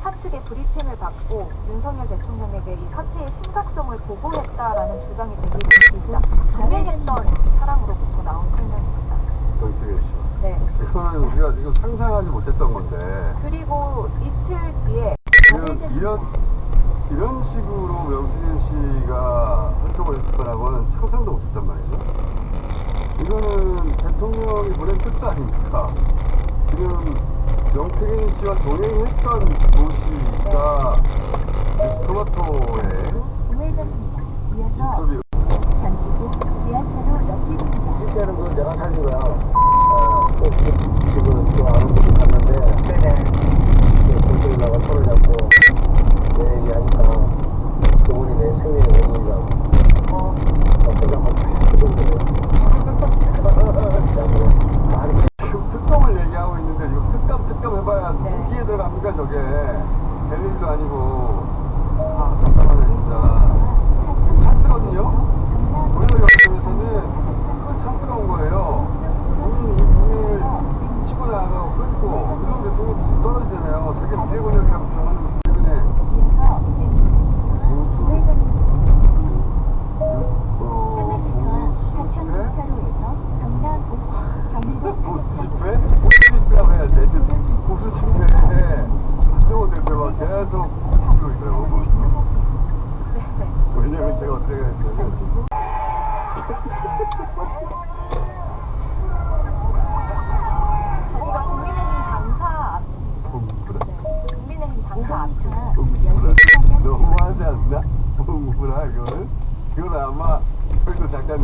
사측의 브리핑을 받고 윤석열 대통령에게 이 사태의 심각성을 보고했다라는 주장이 되고 있습니다. 불행했던 사람으로부터 나온 설명입니다. 정태균 씨. 네. 이거는 우리가 지금 상상하지 못했던 건데 그리고 이틀 뒤에 이런 식으로 명수진 씨가 활동을 했을 거라고는 상상도 못했단 말이죠. 이거는 대통령이 보낸 특사 아닙니까? 지금 명태균 씨와 동행했던 도시가 토마토에 우회전입니다. 이어서 인터뷰. 잠시 후 지하철로 옆입니다. 실제는 그 내가 사진 거야. 지금 또 아는 곳에 갔는데 네네. 골목에 나가 손을 잡고 내 얘기하니까 그분이 내 생명의 원인이라고. 혼자 막 그동안에 참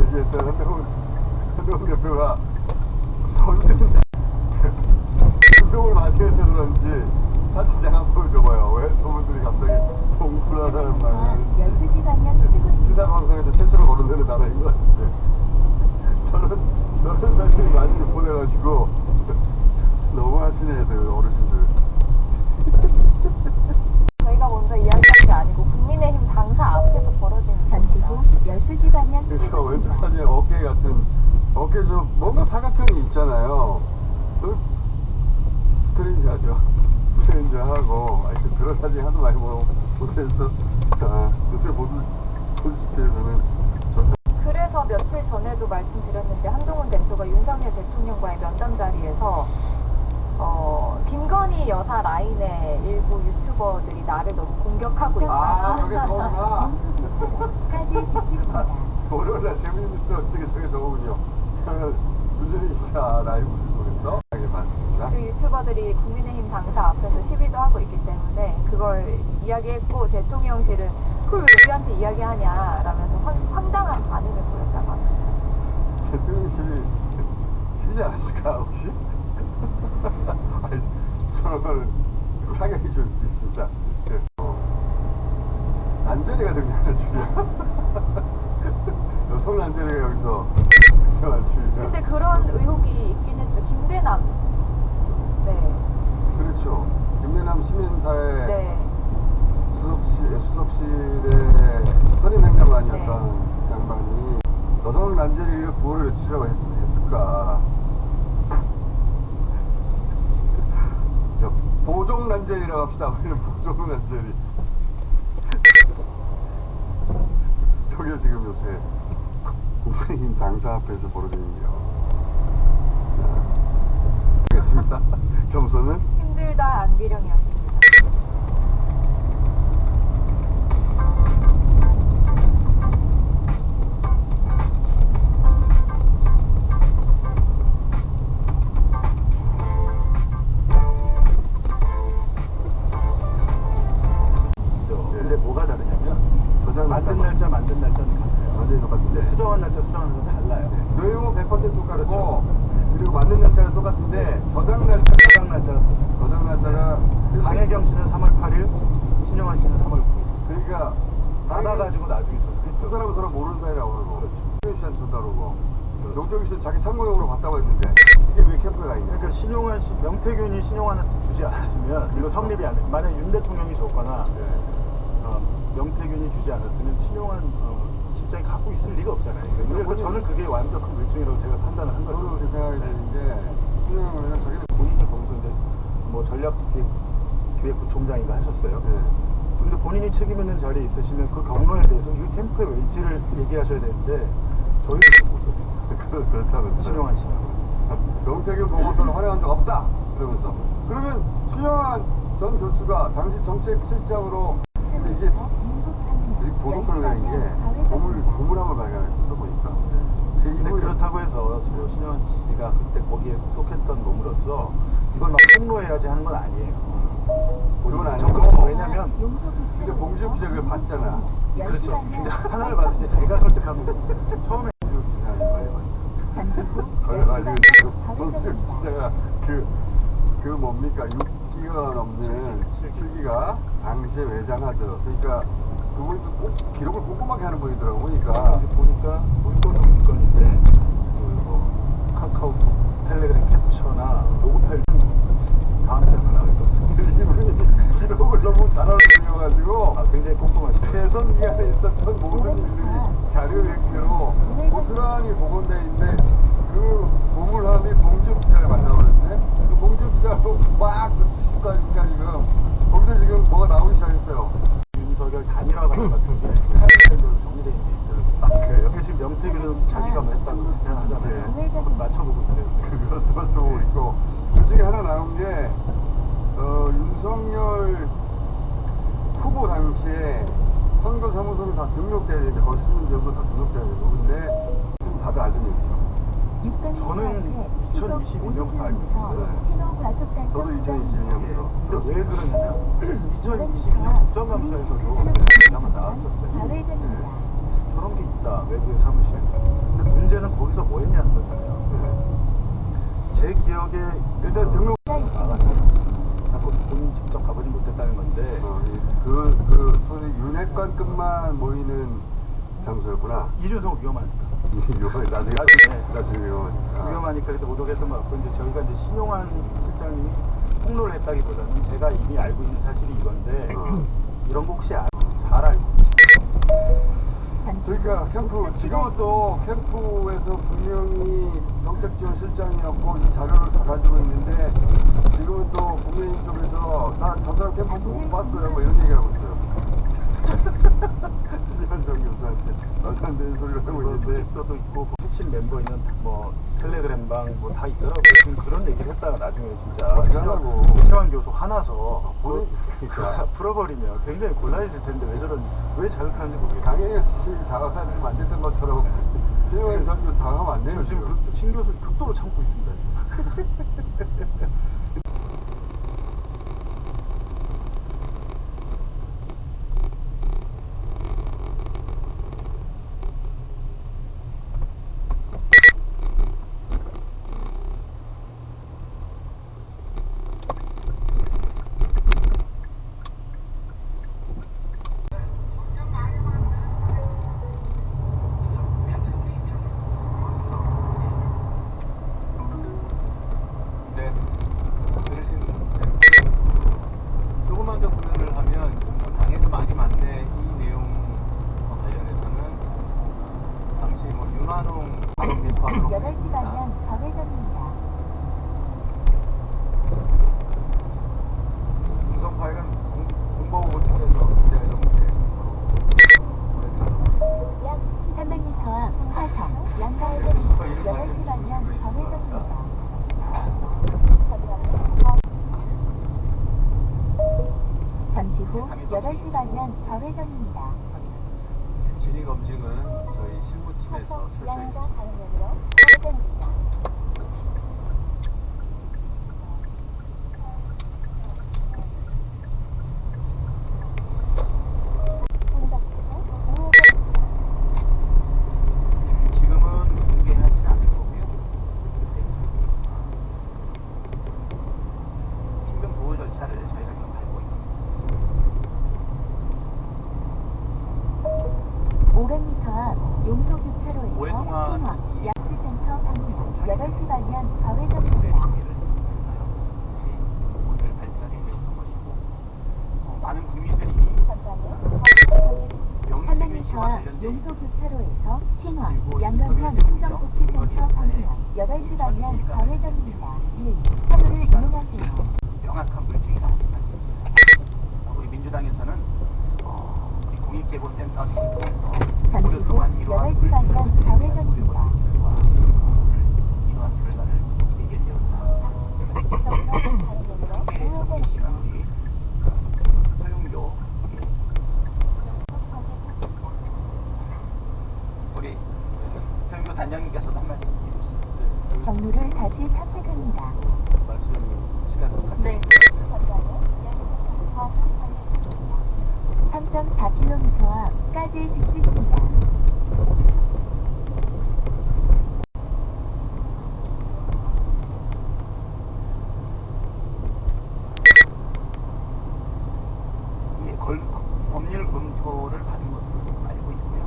얘기했던 한동훈 대표가 운동을 많이 해서 그런지 사진 잠깐 보여줘봐요. 왜 저분들이 갑자기 동물하다는 말을 12시 방향 출근. 지난 방송에서 최초로 거론되는 단어인 것 같은데 저는 사실 많이 보내가지고 너무 하시네 그 어르신들. 저희가 먼저 이야기한 게 아니고 국민의힘 당사 앞에서 벌어진 잠시 후 12시 방향 그러니까 왼쪽 출근입니다. 사진에 어깨 같은 어깨 좀 뭔가 사각형이 있잖아요. 스트레인지하죠. 스트레인지하고 하여튼 그런 사진 하도 많이 보내서 요새 보시기에 저는 그래서 며칠 전에도 말씀드렸는데 한동훈 대표가 윤석열 대통령과의 면담 자리에서 김건희 여사 라인의 일부 유튜버들이 나를 너무 공격하고 있다. 저게 저거구나. 용수구 차량까지 직진입니다. 월요일날 재밌는 뉴스 어떻게 저게 저거군요. 저는 문준희 씨가 라이브를 보면서 하게 봤습니다. 그 유튜버들이 국민의힘 당사 앞에서 시위도 하고 있기 때문에 그걸 이야기했고 대통령실은 그걸 왜 우리한테 이야기하냐라면서 황당한 반응을 보였잖아. 대통령실이 쉬지 않았을까 혹시? 아니, 저는 사격이 줄 수 있습니다. 난제리가 등장할 줄이야. 여성 난제리가 여기서 등장할 줄이야. 근데 그런 의혹이 있긴 했죠. 김대남. 네. 그렇죠. 김대남 시민사회 네. 수석실의 선임행정관이었던 양반이 여성 난제리를 구호를 외치라고 했을까? 보종 난제리라고 합시다. 우리는 보종 난제리. 저게 지금 요새 국민의힘 당사 앞에서 벌어지는 일이요. 알겠습니다. 겸손은 힘들다 안기령이었습니다. 근데 뭐가 다르냐면 저장 만든 날짜 만든 날짜는 같아요. 완전히 똑같은데 수정한 날짜 수정한 날짜 달라요. 내용은 100% 똑같고 그렇죠. 그리고 맞는 날짜는 똑같은데 저장 날짜 수정 날짜가 저장 날짜가 강혜경 씨는 3월 8일, 신영환 씨는 3월 9일. 그러니까 받아가지고 나중에 두 사람은 서로 모르는 사이라고 그러고 그렇죠. 신용희 씨한테 전다르고 용적이 씨는 자기 참고용으로 받다고 했는데 이게 왜 캠프에 가 있냐. 그러니까 신용환 씨, 명태균이 신용환한테 주지 않았으면 이거 성립이 안 돼. 만약 윤 대통령이 줬거나 명태균이 주지 않았으면 신용환 실장이 갖고 있을 리가 없잖아요. 그래서 저는 그게 완벽한 물증이라고 제가 판단을 한 저도 거죠. 그렇게 생각이 되는데 신용은 자기는 본인이 거기서 이제 뭐 전략기획부총장인가 하셨어요. 네. 근데 본인이 책임 있는 자리에 있으시면 그 경로에 대해서 이 캠프의 위치를 얘기하셔야 되는데 저희도 못 썼어요. 그렇다면 신용환 씨는. 명태균 보고서는 활용한 적 없다 그러면서 그러면 신용환 전 교수가 당시 정책실장으로 이게 보도편이라는 게 고물함을 발견했어 보니까. 근데 그렇다고 해서 저 신영환 씨가 그때 거기에 속했던 놈으로서 이걸 막 폭로해야지 하는 건 아니에요. 그건 아니고 적어도 왜냐면 근데 봉지욱 기자 그걸 봤잖아. 그렇죠. 근데 하나를 봤는데 제가 설득한 거고 처음에 봉지욱 기자를 많이 봤죠. 잠시 후 그래가지고 10시 지금 방향 봉지욱 좌회전입니다. 기자가 그 뭡니까 6기가 넘는 7기가 당시에 외장하죠. 그러니까 그분이 꼭 기록을 꼼꼼하게 하는 분이더라고 보니까. 보니까 물건은 물건인데 뭐 카카오톡, 텔레그램 캡처나 로그 파일 다음 주에 하나 나올 것 같습니다. 이분이 기록을 너무 잘하는 분이어가지고 굉장히 꼼꼼하시죠. 대선 기간에 있었던 모든 일들이 자료 획기로 고스란히 복원돼 있는데 그 고물함이 봉지욱 기자를 만나버렸네. 그 봉지욱 기자로 막 수십까지니까 지금 거기서 지금 뭐가 나오기 시작했어요. 윤석열 단일화 같은 게 하이라이트로 정리되어 있는 게 있어요. 그래요? 이게 지금 명태균은 자기가 했다고 주장하잖아요. 네. 한번 맞춰보고 있어요. 그것도 맞춰보고 있고 그 중에 하나 나온 게 윤석열 후보 당시에 선거사무소는 다 등록돼야 되는데 거기 쓰는 기업도 다 등록돼야 되고 근데 지금 다들 알던 얘기죠. 저는 2022년부터 알고 있어요. 신호 과속 단속 저도 구간입니다. 2022년부터 근데 왜 그러냐면 2022년 국정감사에서도 한번 나왔었어요. 좌회전입니다. 저런 게 있다, 외부의 사무실. 근데 문제는 거기서 뭐 했냐는 거잖아요. 제 기억에 일단 등록 자꾸 본인 직접 가보지 못했다는 건데 소위 윤핵관급만 모이는 장소였구나. 이준석 위험하니까. 나중에 위험하니까 그래서 못 오겠던 것 같고, 이제 저희가 이제 신용환 실장님이 폭로를 했다기보다는 제가 이미 알고 있는 사실이 이건데 이런 거 혹시 잘 알고 잠시 후 그러니까 캠프 지금은 또 캠프에서 분명히 정책지원실장이었고 이 자료를 다 가지고 있는데 지금은 또 국민의힘 쪽에서 나 저 사람 캠프 못 봤어요 뭐 이런 얘기하고 있어요. 이현정 교수한테 말도 안 되는 소리를 하고 있는데 도 있고 핵심 멤버 있는 뭐 텔레그램방 뭐 다 있더라고요. 지금 그런 얘기를 했다가 나중에 진짜 어떻게 하려고. 최환 교수 화나서 그러니까. 풀어버리면 굉장히 곤란해질 텐데 왜 자극하는지 모르겠어요. 당연히 자각하지 안 됐던 것처럼 최영현 전 교수 자각하면 안 돼요. 지금 신 교수 극도로 참고 있습니다. 네, 들으신 조금만 더 구현을 하면 당에서 많이 만든 이 내용과 관련해서는 당시 뭐 윤환홍 대표하고 8시 반면 좌회전입니다. 공성 파일은 공보국을 통해서 제가 이렇게 보내드리도록 하겠습니다. 약 300m 앞 화성 양가해변입니다. 8시 반면 좌회전입니다. 잠시 후 8시 반면 좌회전입니다. 진위 검증은 저희 실무팀에서 화성 철저히 양가 했습니다. 방면으로 좌회전입니다. 지금은 공개하지는 않을 거고요. 신변 보호 절차를 저희가 지금 밟고 있습니다. 500m 앞 용소교차로에서 오랫동안 신화 약지센터 방면 8시 반면 네, 좌회전입니다. 준비를 했어요. 오늘 발표가 되었던 것이고 많은 국민들이 300m 앞 용소교차로에서 신화 양강원 행정복지센터 방면 8시 반면 좌회전입니다. 1. 차로를 이용하세요. 명확한 물증이 나옵니다. 우리 민주당에서는 우리 공익제보센터 등을 통해서 잠시 후 8시 반면 좌회전입니다. 이러한 결과를 얘기되었다. 정기 시간 우리 허용료 우리 서영교 단장님께서도 한마디 해주시죠. 경로를 다시 탑재합니다. 말씀 시간을 갖게 3.4km 앞까지 직진입니다. 예, 법률 검토를 받은 것으로 알고 있고요.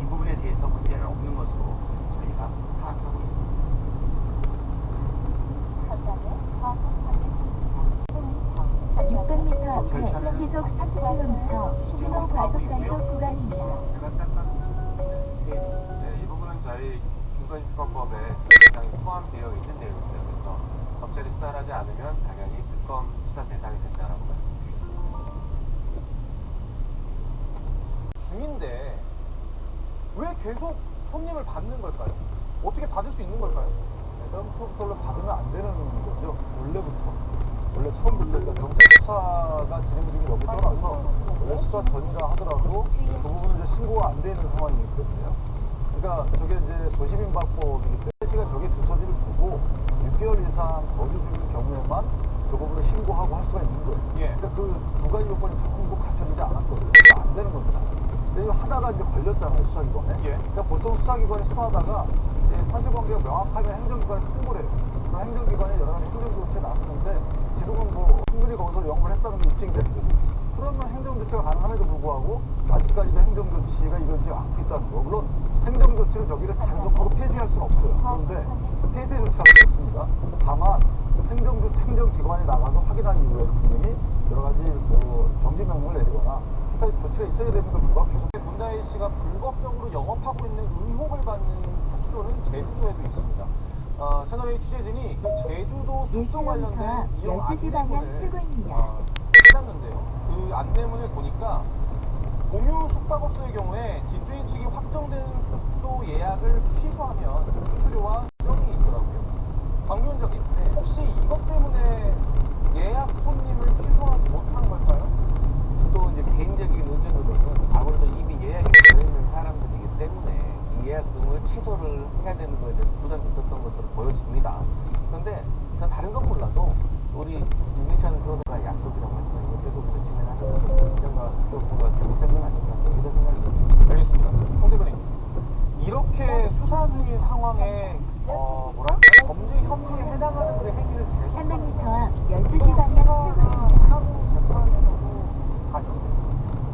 이 부분에 대해서 문제는 없는 것으로 저희가 파악하고 있습니다. 600m 앞에 시속 30km 신호 과속 단속 구간입니다. 네, 이 부분은 저희 김건희특검법에 대상이 포함되어 있는 내용입니다. 그래서 법제를 수사하지 않으면 당연히 특검 수사 대상이 된다라고 말씀드립니다. 중인데 왜 계속 손님을 받는 걸까요? 어떻게 받을 수 있는 걸까요? 예전부터 원래 받으면 안 되는 거죠. 원래 처음부터 그러니까 경찰 수사가 진행 중인 여부 떠나서 원래 수사 전이라 하더라도 그 부분은 이제 신고가 안 되는 상황이 있거든요. 그러니까 저게 이제 도시민박법이기 때문에 시간 저기 주소지를 두고 6개월 이상 거주 중인 경우에만 그 부분을 신고하고 할 수가 있는 거예요. 예. 그러니까 그 두 가지 요건이 전부 갖춰지지 않았거든요. 안 되는 겁니다. 이거 하다가 이제 걸렸잖아요, 수사기관에. 그러니까 보통 수사기관이 수사하다가 사실관계가 명확하면 행정기관에 통보를 해요. 그 행정기관이 여러 가지 행정조치에 나섰는데 지금은 뭐 충분히 거기서 영업을 했다는 게 입증이 되는 거고. 그러면 행정조치가 가능함에도 불구하고 아직까지도 행정조치가 이루어지지 않고 있다는 거. 물론 행정조치를 저기를 단속하고 폐지할 수는 없어요. 그런데 폐쇄 조치가 있습니다. 다만 행정기관에 나가서 확인한 이후에 분명히 여러 가지 뭐 정지명령을 내리거나 기타 조치가 있어야 되는데 불구하고 계속 문다혜 씨가 불법적으로 영업하고 있는 의혹을 받는 숙소는 제주도에도 있습니다. 채널A 취재진이 그 제주도 숙소 관련된 이용 12시 방향 안내문을 출구입니다. 찾았는데요. 그 안내문을 보니까 공유 숙박업소의 경우에 집주인 측이 확정된 숙소 예약을 취소하면 수수료와 수정이 있더라고요. 박윤정님, 혹시 이것 때문에 예약 손님을 취소하지 못한 걸까요? 또 이제 개인적인 의견으로는 아무래도 이미 예약이 되어 있는 사람들이기 때문에 이 예약금을 취소를 해야 되는 것에 대해서 부담이 있었던 것으로 보여집니다. 그런데 전 다른 건 몰라도 우리 윤민찬 변호사가 약속이라고 했지만 이거 계속 진행하는 것은 언젠가 뭔가 잘못된 건 아닌가 이런 생각이 듭니다. 알겠습니다. 송대변인, 이렇게 수사 중인 상황에 범죄 혐의에 해당하는 그 행위를 계속 300m 앞 12시 방향 출구입니다. 하루 재판에서도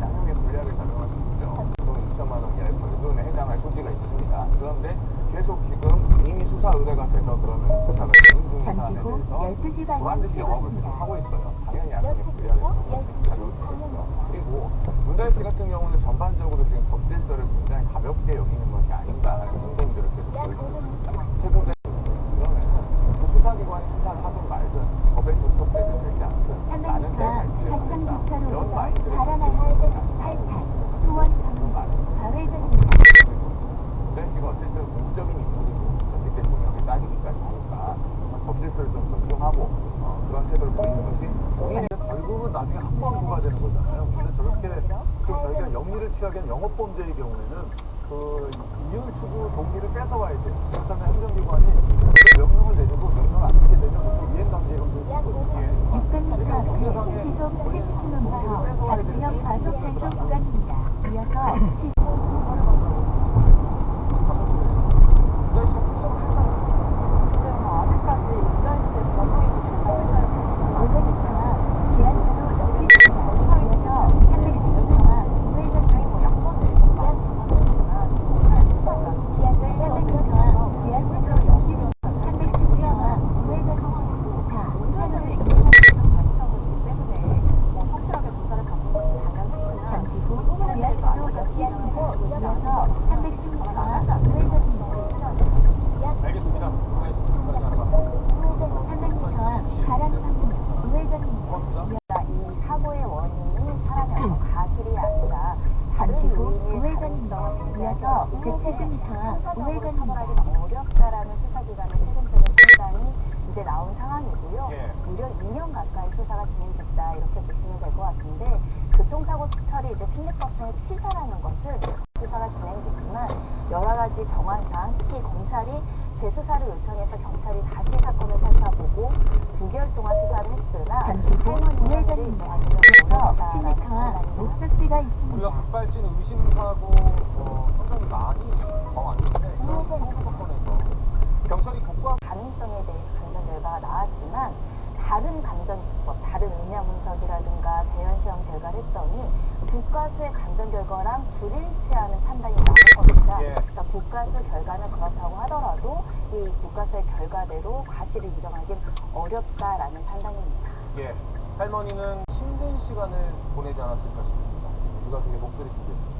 양형의 불리하게 작용할 수 있죠. 또 2천만 원 이하의 벌금에 해당할 소지가 있습니다. 그런데 계속 지금 이미 수사 의뢰가 돼서 그러면 수사가 진행 중인 잠시 사안에 후 대해서 12시 방향 무한대지 영업을 계속 출구입니다. 하고 있어요. 당연히 양형의 불리하게 작용할 수 있죠. 그리고 문다혜 씨 같은 경우는 전반적으로 지금 법질서를 굉장히 가볍게 여기는 것이 아닌가 하는 행동들을 계속 보여주고 있습니다. 최고대 그러면 그 수사기관이 수사를 하든 말든 법에 소속되지 되지 않든 나는 내 300m 앞 발길을 사창 하겠다. 이런 교차로에서 마인드를 바라나이스, 팔탄, 수원터미널, 좌회전입니다. 문다혜 씨가 어쨌든 공적인 인물이고 전직 대통령의 딸이기까지 하니까 법질서를 좀 존중하고 그런 태도를 보이는 것이 본인의 결국은 나중에 한 번 부과되는 거잖아요. 근데 저렇게 지금 저희가 영리를 취하기엔 영업범죄의 경우에는 그 이윤 추구 동기를 뺏어와야 돼요. 그렇다면 행정기관이 명령을 내리고 명령을 안 내리게 되면 보통 이행강제에 걸리는 거거든요. 600m 앞에 시속 70km 박수형 과속 단속 구간입니다. 이어서 시속 문다혜 씨가 출석을 할까요? 글쎄요, 아직까지 문다혜 씨의 법무인도 출석 의사를 밝히진 않고 500m 앞 지하철로 옆입니다. 이어서 310m 앞 우회전입니다. 뭐 약관 내에서 나오긴 했지만 잘 출석을 지하철 300m 앞 지하철로 옆입니다. 310m 앞 우회전입니다. 4. 우선을 이용합니다. 잘못한 것이기 때문에 뭐 성실하게 조사를 받는 것이 당연했으나 잠시 후 지하철로 옆입니다. 이어서 310m 앞 우회전입니다. 알겠습니다. 문다혜 씨 지금까지 알아봤습니다. 300m 앞 가랑방입니다. 우회전입니다. 이 사고의 원인이 사람의 과실이 아니라 잠시 후 요인일 우회전입니다. 가능성을 이어서 배제해서 170m 앞 형사적으로 우회전입니다. 처벌하기는 어렵다라는 수사기관의 최종적인 판단이 이제 나온 상황이고요. 예. 무려 2년 가까이 수사가 진행됐다 이렇게 보시면 될 것 같은데 교통사고 처리 이제 특례법상의 치사라는 것은 수사가 진행됐지만 여러 가지 정황상 특히 검찰이 재수사를 요청해서 경찰이 다시 사건을 살펴보고 9개월 동안 수사를 했으나 잠시 후 우회전입니다. 이어서 10m 앞 목적지가 있습니다. 우리가 급발진 의심사고 상당히 많이 봐왔는데 이런 형사 사건에서 경찰이 국가 가능성에 대해서 감정 결과가 나왔지만 다른 감정 기법, 다른 음향 분석이라든가 재현 시험 결과를 했더니 국가수의 감정 결과랑 불일치하는 판단이 나왔거든요. 예. 그러니까 국가수 결과는 그렇다고 하더라도 이 국가수의 결과대로 과실을 인정하기는 어렵다라는 판단입니다. 예, 할머니는 힘든 시간을 보내지 않았을까 싶습니다. 유가족의 목소리 준비했습니다.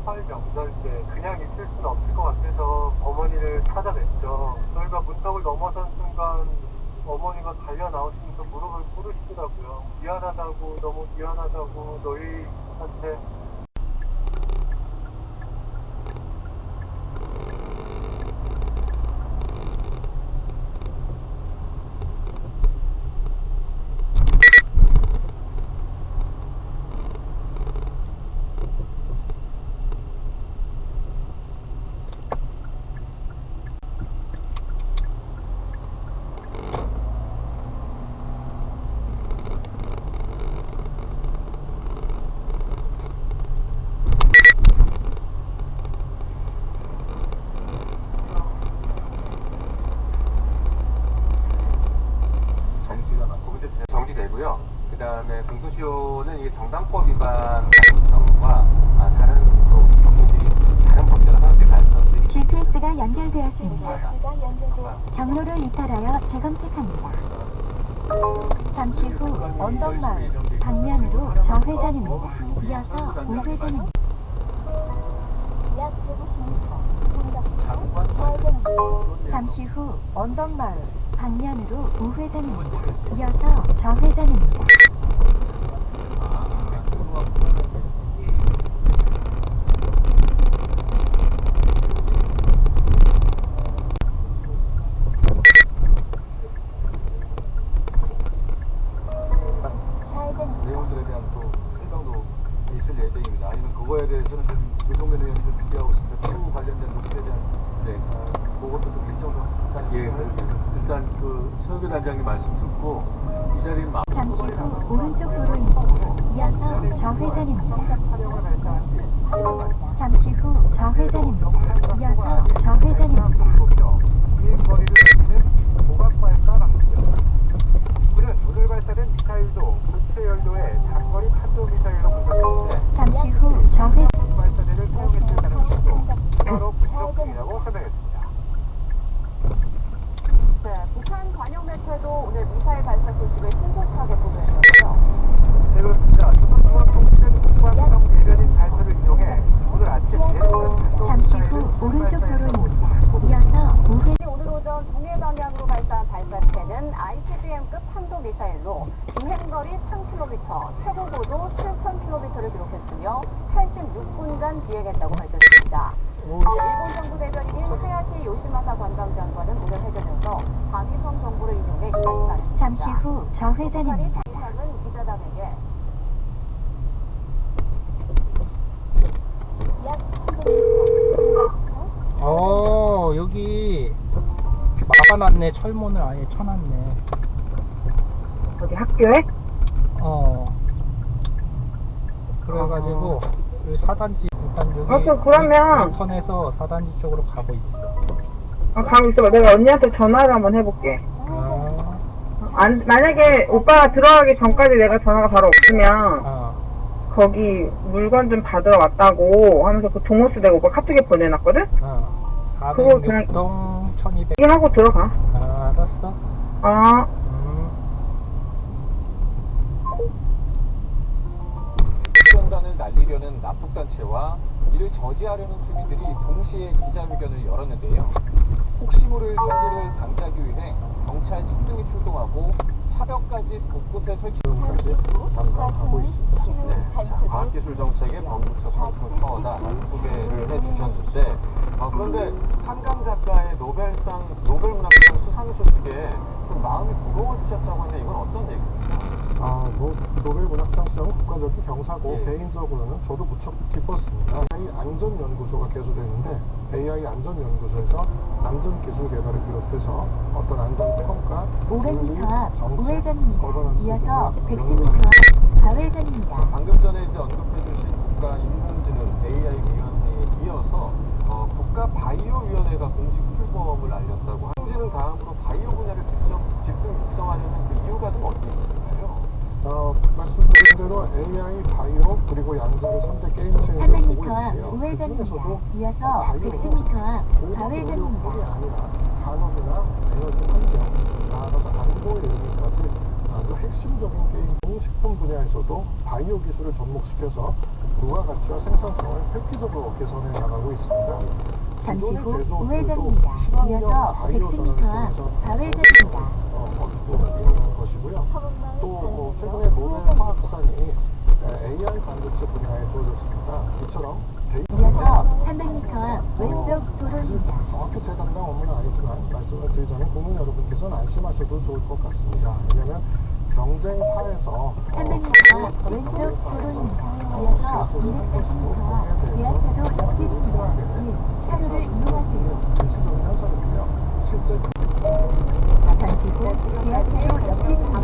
설 명절 때 그냥 있을 수는 없을 것 같아서 어머니를 찾아냈죠. 저희가 문턱을 넘어선 순간 어머니가 달려 나오시면서 무릎을 꿇으시더라고요. 미안하다고, 너무 미안하다고, 너희한테 연결되었습니다. 경로를 이탈하여 재검색합니다. 잠시 후 언덕마을 방면으로 좌회전입니다. 이어서 우회전입니다. 약 150m 좌회전입니다. 잠시 후 언덕마을 방면으로 우회전입니다. 이어서 좌회전입니다. 내용들에 대한 또 설명도 있을 예정입니다. 아니면 그거에 대해서는 좀 유동면 의원이 좀 준비하고 있을 때 추후 관련된 노출에 대한 그것도 좀 일정도 일단 그 서유교 단장님 말씀 듣고 이 자리에 잠시 후 오른쪽 도로입니다. 이어서 좌회전입니다. 잠시 후 좌회전입니다. 이어서 좌회전입니다. 비행거리를 내리는 고각발사 방식입니다. 이는 오늘 발사된 미사일도 고체 연료의 장거리 탄도 미사일로 분석했는데 잠시 후 좌회전. 발사대를 사용했을 가능성도 추가로 분석 중이라고 설명했습니다. 네, 북한 관영 매체도 오늘 미사일 발사 소식을 신속하게 보도했는데요. 네, 그렇습니다. 조선중앙통신 북한성 대변인 발표를 이용해 오늘 아침 잠시 후 오른쪽 도로입니다. 이어서 우회. 오늘 오전 동해 방향으로 발사한 발사체는 ICBM급 탄도미사일로 주행거리 1000km, 최고 고도 7000km를 기록했으며 86분간 비행했다고 밝혔습니다. 일본 정부 대변인인 하야시 요시마사 관광장관은 오늘 회견에서 방위성 정보를 인용해 이같이 말했습니다. 잠시 후 좌회전입니다. 이상은 기자단에게 약 여기 막아놨네. 철문을 아예 쳐놨네. 어디 학교에? 그래가지고 여기 사단지 일단 여기 그러면 턴에서 사단지 쪽으로 가고 있어. 가고 있어봐. 내가 언니한테 전화를 한번 해볼게. 만약에 오빠가 들어가기 전까지 내가 전화가 바로 없으면 거기 물건 좀 받으러 왔다고 하면서 그 동호수 내가 오빠 카톡에 보내놨거든? 그거 그냥 406동 1200. 이 하고 들어가. 알았어. 연단을 날리려는 납북단체와 이를 저지하려는 주민들이 동시에 기자회견을 열었는데요. 혹시 모를 충돌을 방지하기 위해 경찰 측등이 출동하고 차벽까지 곳곳에 설치까지 담당하고 있습니다. 과학기술정책의 범국처 컨트롤 타워다라는 소개를 해주셨는데 그런데 한강 작가의 노벨문학상 수상 소식에 좀 마음이 무거워지셨다고 하는데 이건 어떤 얘기입니까? 노벨문학상 수상은 국가적인 경사고 개인적으로는 저도 무척 기뻤습니다. AI 안전연구소가 개소되는데 AI 안전연구소에서 안전기술 개발을 비롯해서 어떤 안전평가, 500m 앞 정책, 우회전입니다. 거버넌스 이어서 등의 110m 앞 좌회전입니다. 방금 전에 이제 언급해주신 국가인공지능 AI위원회에 이어서 국가바이오위원회가 공식 출범을 알렸다고. 인공지능 다음으로 바이오 분야를 직접 집중 육성하려는 그 이유가 좀 어디 있을까요? 말씀드린 대로 AI, 바이오, 그리고 양자를 3대 게임 체인으로 보고 300m 앞 있는데요. 우회전입니다. 그중에서도 이어서 바이오는 110m 앞 고급 좌회전입니다. 의료뿐이 아니라 산업이나 에너지 환경, 나아가서 안보 이르기까지 아주 핵심적인 게임, 식품 분야에서도 바이오 기술을 접목시켜서 부가가치와 생산성을 획기적으로 개선해 나가고 있습니다. 잠시 후 기존의 제조 우회전입니다. 친환경 이어서 바이오 110m 앞 전환을 좌회전입니다. 있는 것이고요. 또 최근에 노벨 화학상이 AI 반도체 분야에 주어졌습니다. 이처럼 이어서 300m 앞 왼쪽 도로입니다. 정확히 제 담당 업무는 아니지만 말씀을 드리자면 국민 여러분께서는 안심하셔도 좋을 것 같습니다. 왜냐하면 경쟁사에서 300m 앞 왼쪽 도로입니다. 이어서 240m 앞 지하차도 옆길입니다. 1. 차로를 이용하세요. 일시적인 현상이고요. 실제 잠시 후 지하차도 옆길입니다.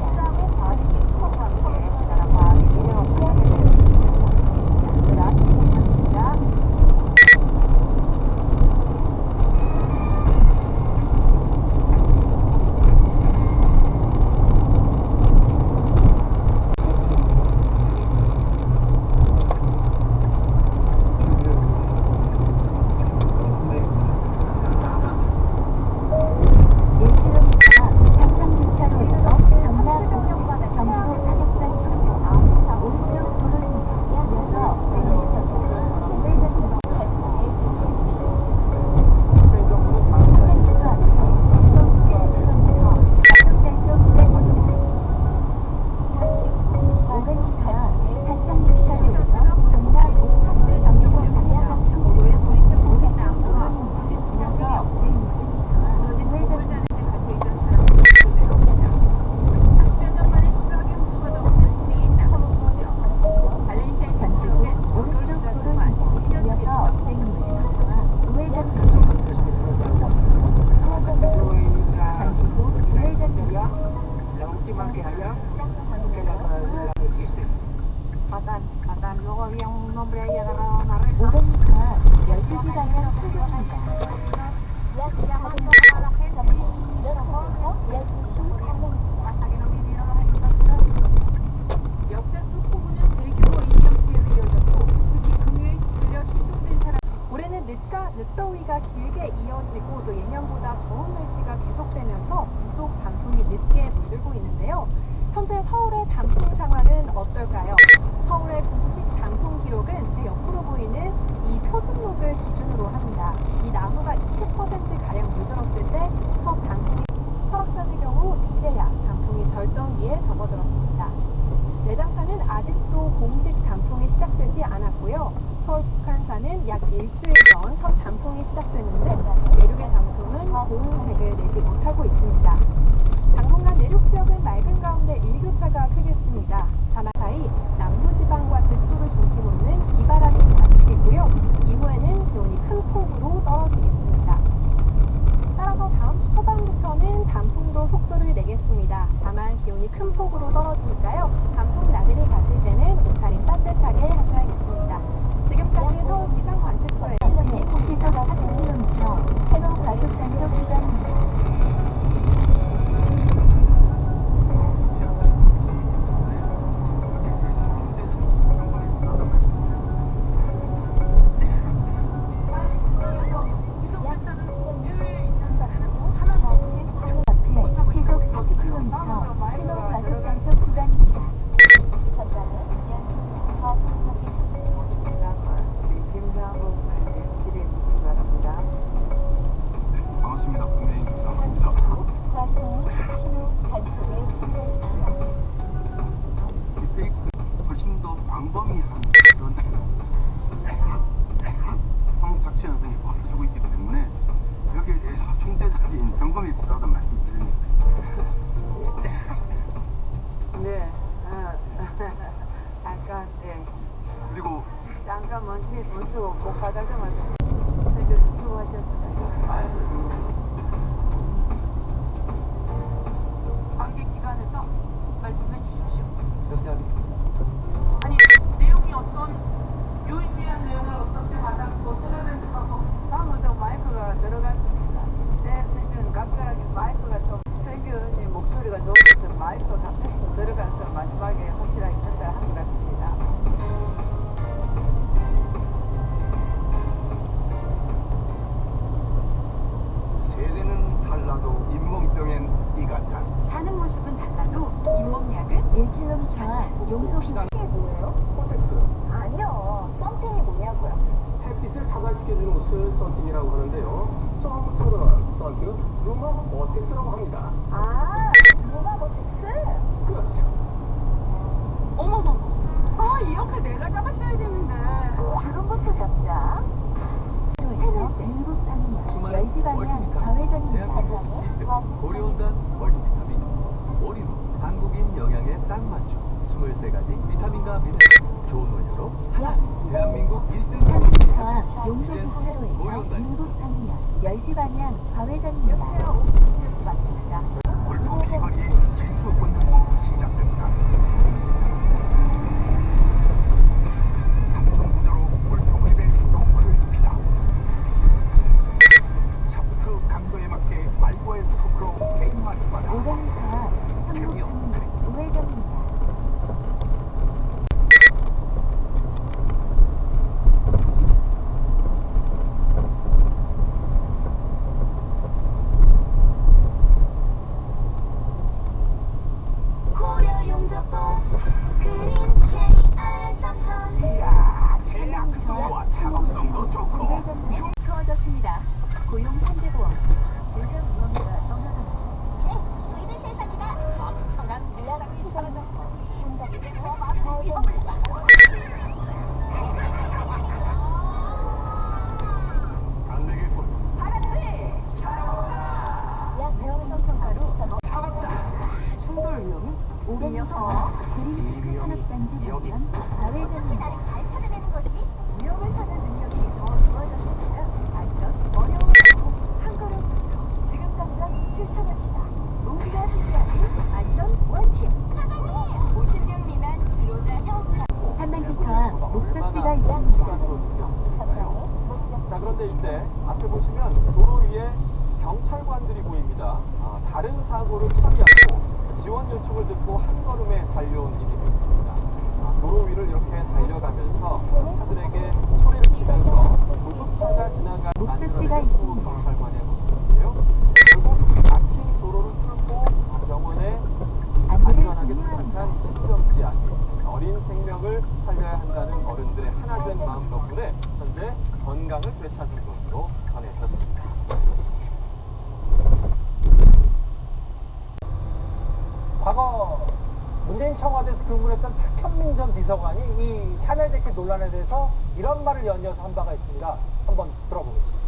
늦더위가 길게 이어지고 또 예년보다 더운 날씨가 계속되면서 유독 단풍이 늦게 물들고 있는데요. 현재 서울의 단풍 상황은 어떨까요? 서울의 공식 단풍 기록은 제 옆으로 보이는 이 표준록을 기준으로 합니다. 이 나무가 20%가량 물들었을 때 첫 단풍이 설악산의 경우 이제야 단풍이 절정기에 접어들었습니다. 내장산은 아직도 공식 단풍이 시작되지 않았고요. 서울 북한산은 약 일주일 전 첫 단풍이 시작됐는데 내륙의 단풍은 고운색을 내지 못하고 있습니다. 당분간 내륙 지역은 맑은 가운데 일교차가 크겠습니다. 다만 사이 남부지방과 제주도를 중심으로는 비바람이 관측이고요. 이후에는 기온이 큰 폭으로 떨어지겠습니다. 따라서 다음 주 초반부터는 단풍도 속도를 내겠습니다. 다만 기온이 큰 폭으로 떨어지니까요. 단풍 나들이 가실 때는 옷차림 따뜻하게 하셔야겠습니다. 지금까지 서울 기상관측소에 시속 40km 새로 과속 단속 구간입니다. 앞에 시속 40km 신호 과속 단속 구간입니다. 반갑습니다. 국민의힘 김상호입니다. 과속 신호 단속에 주의하십시오. 딥페이크 훨씬 더 광범위한 그런 성착취 현상이 벌어지고 있기 때문에 여기에 대해서 총체적인 점검이 필요하다는 말씀을 드립니다. 네, 잠깐, 네. 그리고 잠깐 먼저 못 받아가면서 수고하셨습니다. 관계기관에서 말씀해 주십시오. 그렇게 하겠습니다. 아니, 내용이 어떤 유의미한 내용을 어떻게 받았고 들어낸다고 다음부터 마이크가 들어갔습니다. 내 생각은 각별하게 마이크가 좀 최규현님 목소리가 높아서 마이크가 가까이 들어가서 마지막에 확실하게 전달한 것 같습니다. 세대는 달라도 잇몸병엔 이같다. 사는 모습은 달라도 잇몸약은 1km와 용속이 이게 뭐예요? 코텍스. 아니요. 썸띵이 뭐냐고요? 햇빛을 차단시켜주는 옷을 썬팅이라고 하는데요. 처음부터는 썬팅, 루머 버텍스라고 합니다. 아, 루마보텍스? 그렇죠. 어머머머. 아, 이 역할 내가 잡았어야 되는데. 지금부터 잡자. 스테레스 일부 방향 10시 방향 좌회전입니다. 고려온단 멀티비타민 올인원 한국인 영양에 딱 맞춤 23가지 비타민과 미네랄 좋은 원료로 하나 대한민국 1등 3km와 용서교차로에서 일부 방향 10시 방향 좌회전입니다. 맞습니다. 골프 비거리 진주 본능이 시작됩니다. 3중 구조로 골프 그립에 토크를 눕히다. 샤프트 강도에 맞게 말고의 스토크로 게임 맞춤하다. 500m 청록 방향 우회전입니다. 고려 용접봉 그린 KR 3000 이야, 제약성과 차박성도 좋고 우회전입니다. 추워졌습니다. 고용 산재보험 요즘 무언가 떠나갑니다. 너희들 세상이다. 엄청난 물량이 사라졌어. 생각이 더 많은 안 되겠군. 약 배우성 평가로 충돌 위험이 500m 그린피크 산업단지 방면 좌회전입니다. 잘 찾아내는 거지? 위험을 찾는 능력이 더 좋아졌습니다. 안전, 어려움을 딛고 한 걸음부터 지금 당장 실천합시다. 우리가 함께하는 안전 원팀. 50명 미만 근로자 협찬. 300m와 목적지가 있습니다. 자, 그런데 이때 앞에 보시면 도로 위에 경찰관들이 보입니다. 다른 사고를 처리하고 지원 요청을 듣고 한 걸음에 달려온 이들이 있습니다. 도로 위를 이렇게 달려가면서 차들에게 소리를 치면서 구급차가 지나가 목적지가 목적지가 있습니다. 관리하는데요. 결국 막힌 도로를 뚫고 병원에 안내를 안전하게 종료합니다. 도착한 시점지 아기 어린 생명을 살려야 한다는 어른들의 하나된 마음 덕분에 현재 건강을 되찾은 것으로 전해졌습니다. 과거 문재인 청와대에서 근무했던 탁현민 전 비서관이 이 샤넬 재킷 논란에 대해서 이런 말을 연이어서 한 바가 있습니다. 한번 들어보겠습니다.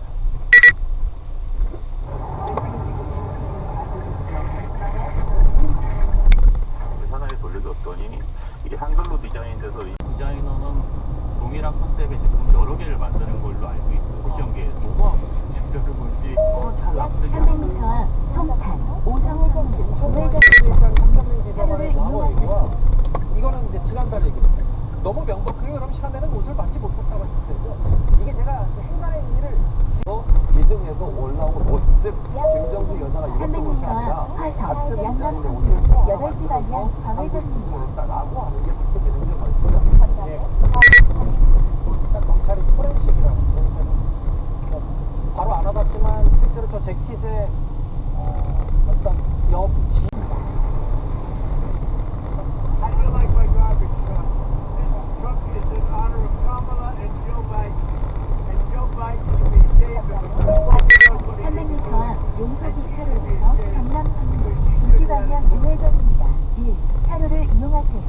회사에 돌려줬더니 이게 한글로 디자인돼서 이 디자이너는 동일한 컨셉의 제품 여러 개를 만드는 걸로 알고 있어요. 패션계에 뭐가 진짜로 뭔지 잘 납득이 안 300m 앞 송탄 오성회전입니다. 우회전 일단 탁현민 비서관의 차로를 과거이고요. 이용하세요. 이거는 이제 지난달 얘기입니다. 너무 명백하게 그럼 샤넬은 옷을 받지 못했다고 했을 때죠. 이게 제가 행간의 의미를 기증에서 올라온 옷, 즉 김정수 여사가 입었던 옷이 300m 아니라 앞 화성 같은 디자인의 양남 옷을 8시 방향 좌회전입니다. 했다라고 하는 게 학교 개념적 말이죠. 예. 일단 검찰이 포렌식이라고 바로 알아봤지만 실제로 저 재킷에 어떤 옆지 I feel like my garbage truck. This truck is in honor of Kamala and Joe Biden. And Joe Biden should be saved of the 300m 앞 용서기 차로에서 전남 방면 2시 방향 우회전입니다. 1. 차로를 이용하세요.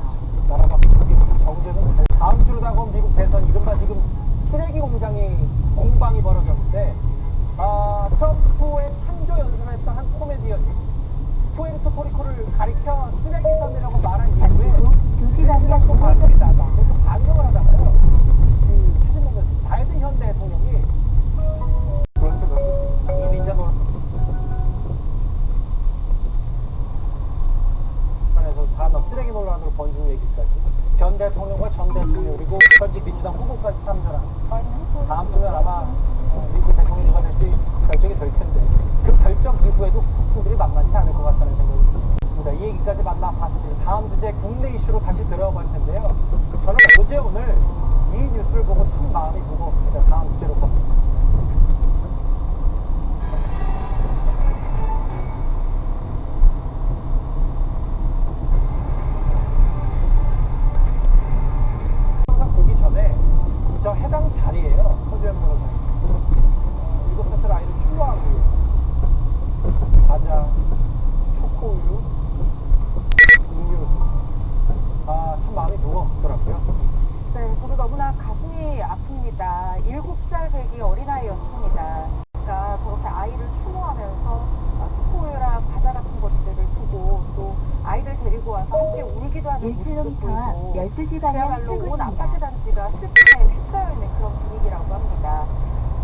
나라 바꾸기 정제는 다음 주로 다가온 미국 대선 이른바 지금 쓰레기 공장이 공방이 벌어졌는데 트럼프의 창조 연설을 했던 한 코미디언이 푸에르토 포리코를 가리켜 쓰레기 섬이라고 말한 잠시 이후에 후 2시 방향 또 우회전입니다. 반격을 하잖아요. 최진봉 바이든 현 대통령이 이 민자노 에서 단어 쓰레기 논란으로 번진 얘기까지 현 대통령과 전 대통령 그리고 현직 민주당 후보까지 참전한 다음 주면 아마 미국 대통령이 누가 될지 결정이 될 텐데 그 결정 이후에도 국민들이 만만치 않을 것 같다는 생각이 있습니다. 이 얘기까지 만나봤습니다. 다음 주제 국내 이슈로 다시 들어볼 텐데요. 저는 어제 오늘 이 뉴스를 보고 참 마음이 무거웠습니다. 다음 주제로 가보겠습니다. 보기 전에 저 해당 자리에요. 허주현 변호사님. 7살 아이를 출로하기 위해 과자, 초코우유, 음료수. 참 마음이 무겁더라고요. 네, 저도 너무나 가슴이 아픕니다. 7살 되기 어린아이였습니다. 그러니까 저렇게 아이를 추모하면서 초코우유랑 과자 같은 것들을 두고 또 아이들 데리고 와서 함께 울기도 하는 모습도 1km 앞 보이고 12시 방향 그야말로 온 출구입니다. 아파트 단지가 슬픔에 휩싸여있는 그런 분위기라고 합니다.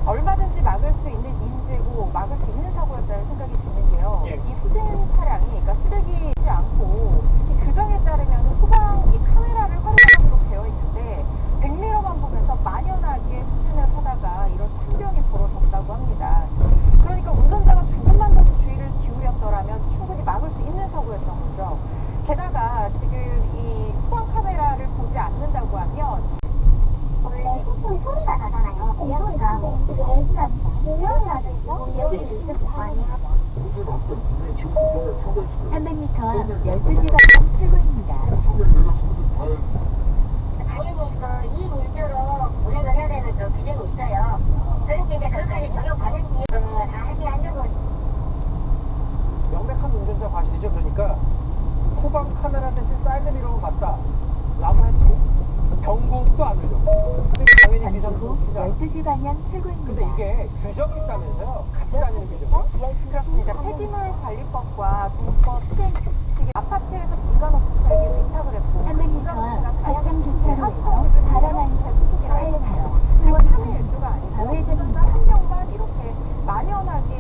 얼마든지 막을 수 있는 인재고 막을 수 있는 사고였다는 생각이 드는데요. 예. 이 후진 차량이 그러니까 쓰레기지 않고 이 규정에 따르면 후방 이 카메라를 활용하도록 되어 있는데 100m만 보면서 만연하게 후진을 하다가 이런 참변이 벌어졌다고 합니다. 그러니까 운전자가 조금만 더 주의를 기울였더라면 충분히 막을 수 있는 사고였던 거죠. 게다가 지금 이 후방 카메라를 보지 않는다고 하면 원래 휘청이 소리가 나잖아요. 공소리가 이게 애기가 2명이라도 이렇게 있을 거 아니에요. 300m 앞 12시 방향 출구입니다. 당연히 이 문제로 운행을 해야 되는 좀 규정이 있어요. 그런데 이제 그것까지 적용받을지 다 하려고. 명백한 운전자 과실이죠. 그러니까 후방 카메라 대신 사이드 미러만 봤다 라고 했고 경고음도 안 울렸고 당연히 잠시 후 비상등이죠. 12시 방향 근데 출구입니다. 이게 규정이 있다면서요. 같이 다니는 규정이요? 그렇습니다. 폐기물 관리법과 동법 시행 규칙에 아파트에서 민간업체에게 위탁을 했고 300m 앞 사창 교차로에서 사람 안식 탈타로 수원 수원 3일 일주가 아니고 좌회전입니다. 한 명만 이렇게 만연하게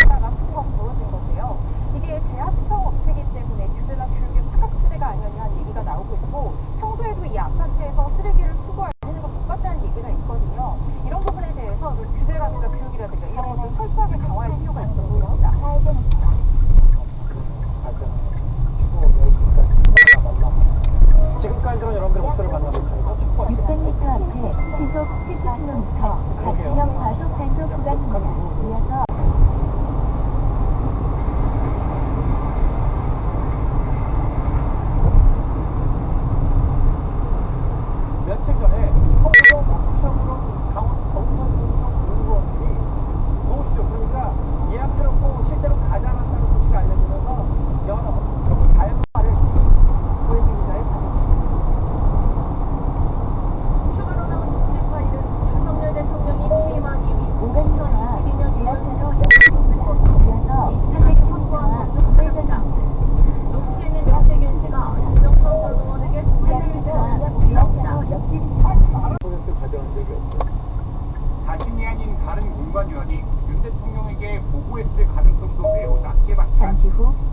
하다가 사고가 벌어진 건데요. 이게 제하청 업체이기 때문에 규제나 교육의 사각지대가 아니었냐는 얘기가 나오고 있고 평소에도 이 아파트에서 쓰레기를 수거할 수 못 봤다는 얘기가 있거든요. 이런 부분에 대해서 규제라든가 교육이라든가 이런 것을 철저하게 강화할 필요가 있어 보입니다. 좌회전입니다. 맞아. 추고 여기까지.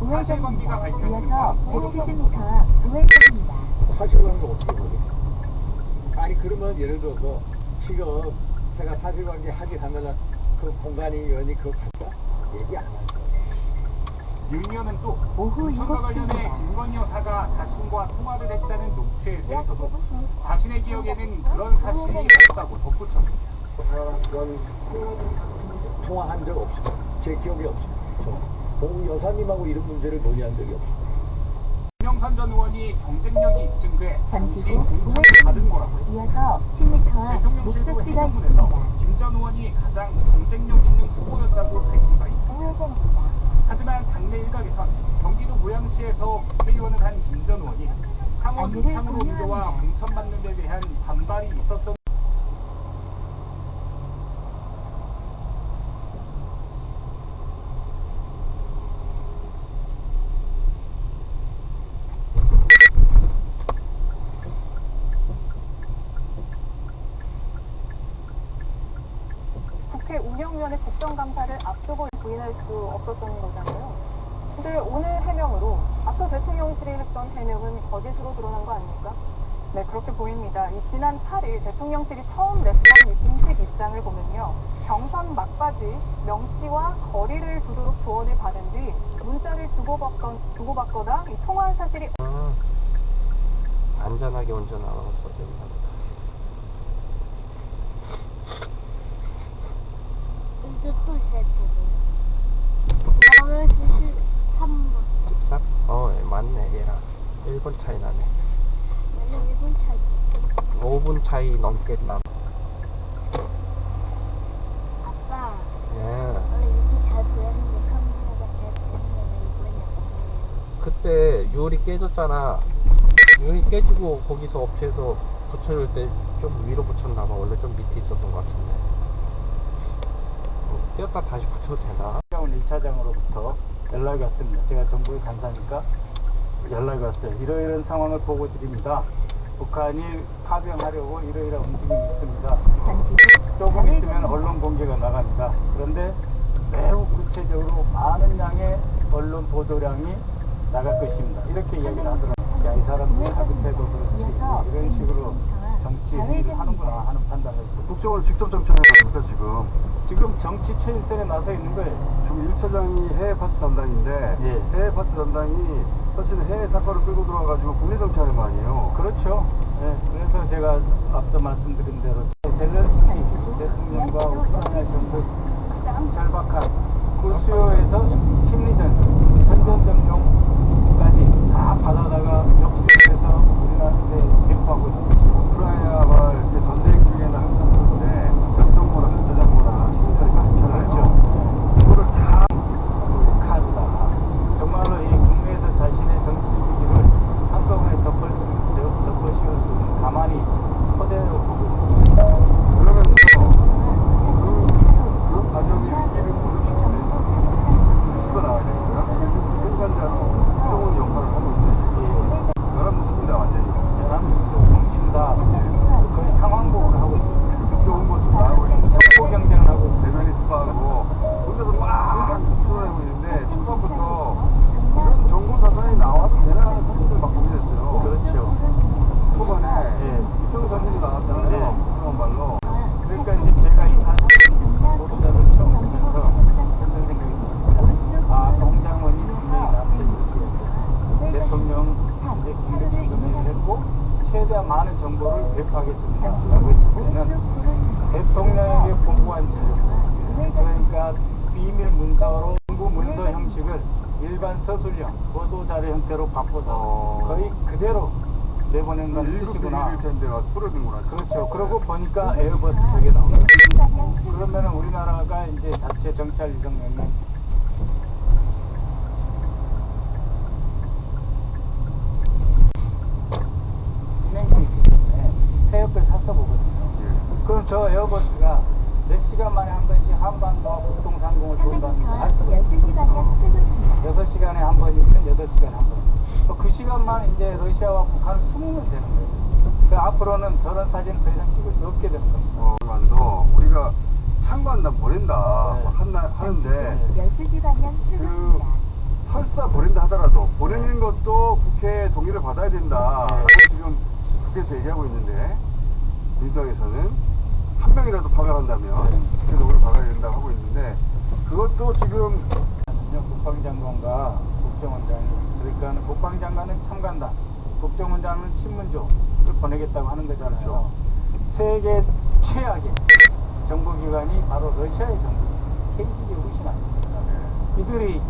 우회전입니다. 이어서 170m 앞 우회전입니다. 사실관계 어떻게 보게? 아니 그러면 예를 들어서 지금 제가 사실관계 하긴 하면은 그 공간이 면이 그거 같다? 얘기 안 할 거예요. 윤 의원은 또 오후 공천과 관련해 7시입니다. 김건희 여사가 자신과 통화를 했다는 녹취에 대해서도 자신의 기억에는 그런 사실이 없다고 덧붙였습니다. 그런 통화한 적 없습니다. 제 기억에 없습니다. 공 여사님하고 이런 문제를 논의한 적이 없습니다. 김영삼 전 의원이 경쟁력이 입증돼 잠시 당시 후 공천을 받은 거라고 했습니다. 이어서 10m 앞 대통령실도 목적지가 해명문에서 있습니다. 김 전 의원이 가장 경쟁력 있는 후보였다고 밝힌 바 있습니다. 우회전입니다. 하지만 당내 일각에선 경기도 고양시에서 국회의원을 한 김 전 의원이 창원 안내를 의창으로 옮겨와 종료합니다. 공천받는 데 대한 반발이 있었던 국회 운영위원회 국정감사를 앞두고 부인할 수 없었던 거잖아요. 근데 오늘 해명으로 앞서 대통령실이 했던 해명은 거짓으로 드러난 거 아닙니까? 네, 그렇게 보입니다. 이 지난 8일 대통령실이 처음 냈던 이 공식 입장을 보면요. 경선 막바지 명 씨와 거리를 두도록 조언을 받은 뒤 문자를 주고받거나 이 통화한 사실이 안전하게 운전하라고 써준다. 이게 또 제 차례. 나는 93번. 13? 맞네 얘랑 1분 차이 나네. 나는 1분 차이. 5분 차이 넘게 남. 아빠, 예. 원래 이렇게 잘 보였는데 카메라가 잘 보이면 이번에 그때 유리 깨졌잖아. 유리 깨지고 거기서 업체에서 붙여줄 때 좀 위로 붙였나봐. 원래 좀 밑에 있었던 것 같은데. 떼었다 다시 붙여도 되나? 1차장으로부터 연락이 왔습니다. 제가 정부에 간사니까 연락이 왔어요. 이러이러한 상황을 보고 드립니다. 북한이 파병하려고 이러이러한 움직임이 있습니다. 잠시 후 조금 있으면 언론 공개가 나갑니다. 그런데 매우 구체적으로 많은 양의 언론 보도량이 나갈 것입니다. 이렇게 이야기를 하더라고요. 야, 이 사람들이 하급해도 그렇지 이런 식으로 정치 행위를 하는구나 하는 판단을 했어요. 국정을 직접 정치하는 겁니까 지금? 지금 정치 최일선에 나서 있는 거예요. 지금 1차장이 해외 파트 담당인데 예. 해외 파트 담당이 사실 해외 사건을 끌고 들어와가지고 국내 정치하는 거 아니에요? 그렇죠. 네, 그래서 제가 앞서 말씀드린 대로 젤렌스키 대통령과 우크라이나 정부 가장 절박한 구수요에서 심리전, 현전점용까지 다 받아다가 역수해서 우리나라에 배포하고 있습니다. 우크라이나가 이렇게 전쟁 중에는 항상 그런데 역정보나 전자정보나 시민들이 많잖아요. 그렇죠. 이거를 다 카드다. 정말로 이 국내에서 자신의 정치 위기를 한꺼번에 덮어씌울 수 있는 가만히 허대로 보고 있습니다. 그러면 그 과정이 위기를 모르시는데 뉴스가 나와야 되니까 생산자로 국정원 역할을 하고 있는데 연합뉴스입니다 완전히. 연합뉴스, 정신사 거의 상황복을 하고 있습니다. 좋은 것도 나오고 있는데 호 경쟁을 하고 있습니다. 대면이 수사하고 혼자서 막 추론하고 있는데 초반부터 이런 정보 사선이 나와도 되나 하는 사람들 막 보게 됐어요. 그렇죠. 초반에 예. 시청 사진이 나왔잖아요. 네. 그런 말로. 그러니까 이제 제가 이 사실 보도자를 처음 보면서 했던 생각이 있습니다. 아, 공장원이 분명히 나한테 이렇게 대통령 이제 공개 수준을 했고 최대한 많은 정보를 배포하겠습니다. 라고 했을 때는 대통령에게 보고한 자료, 그러니까 비밀 문서로 정부 문서 형식을 일반 서술형 보도자료 형태로 바꿔서 거의 그대로 내보낸 건 뜻이구나. 일일 텐데 막 풀어준구나. 그렇죠. 그러고 보니까 에어버스 저게 나옵니다. 그러면 우리나라가 이제 자체 정찰 이동 명령 진행 중이기 때문에 태엽을 샀어보거든요. 그럼 저 에어버스가 몇 시간 만에 한 번씩 한반도와 북동상공을 돈다는 걸 할 수가 12시 방향 출구입니다. 6시간에 한 번이면 8시간에 한 번. 그 시간만 이제 러시아와 북한을 숨으면 되는 거예요. 그 앞으로는 저런 사진을 더 이상 찍을 수 없게 되는 겁니다. 만도 우리가 참관다 보낸다 네. 막 하는데 12시 방향 출구입니다. 설사 보낸다 하더라도 보내는 것도 국회 동의를 받아야 된다. 지금 국회에서 얘기하고 있는데 민주당에서는 한 명이라도 파견한다면 국회 동의를 받아야 된다고 하고 있는데 그것도 지금 국방장관과 국정원장이 그러니까 국방장관은 참관단, 국정원장은 신문조를 보내겠다고 하는 거잖아요. 그렇죠. 세계 최악의 정보기관이 바로 러시아의 정보기관, KGB 훨씬 아닙니까? 이들이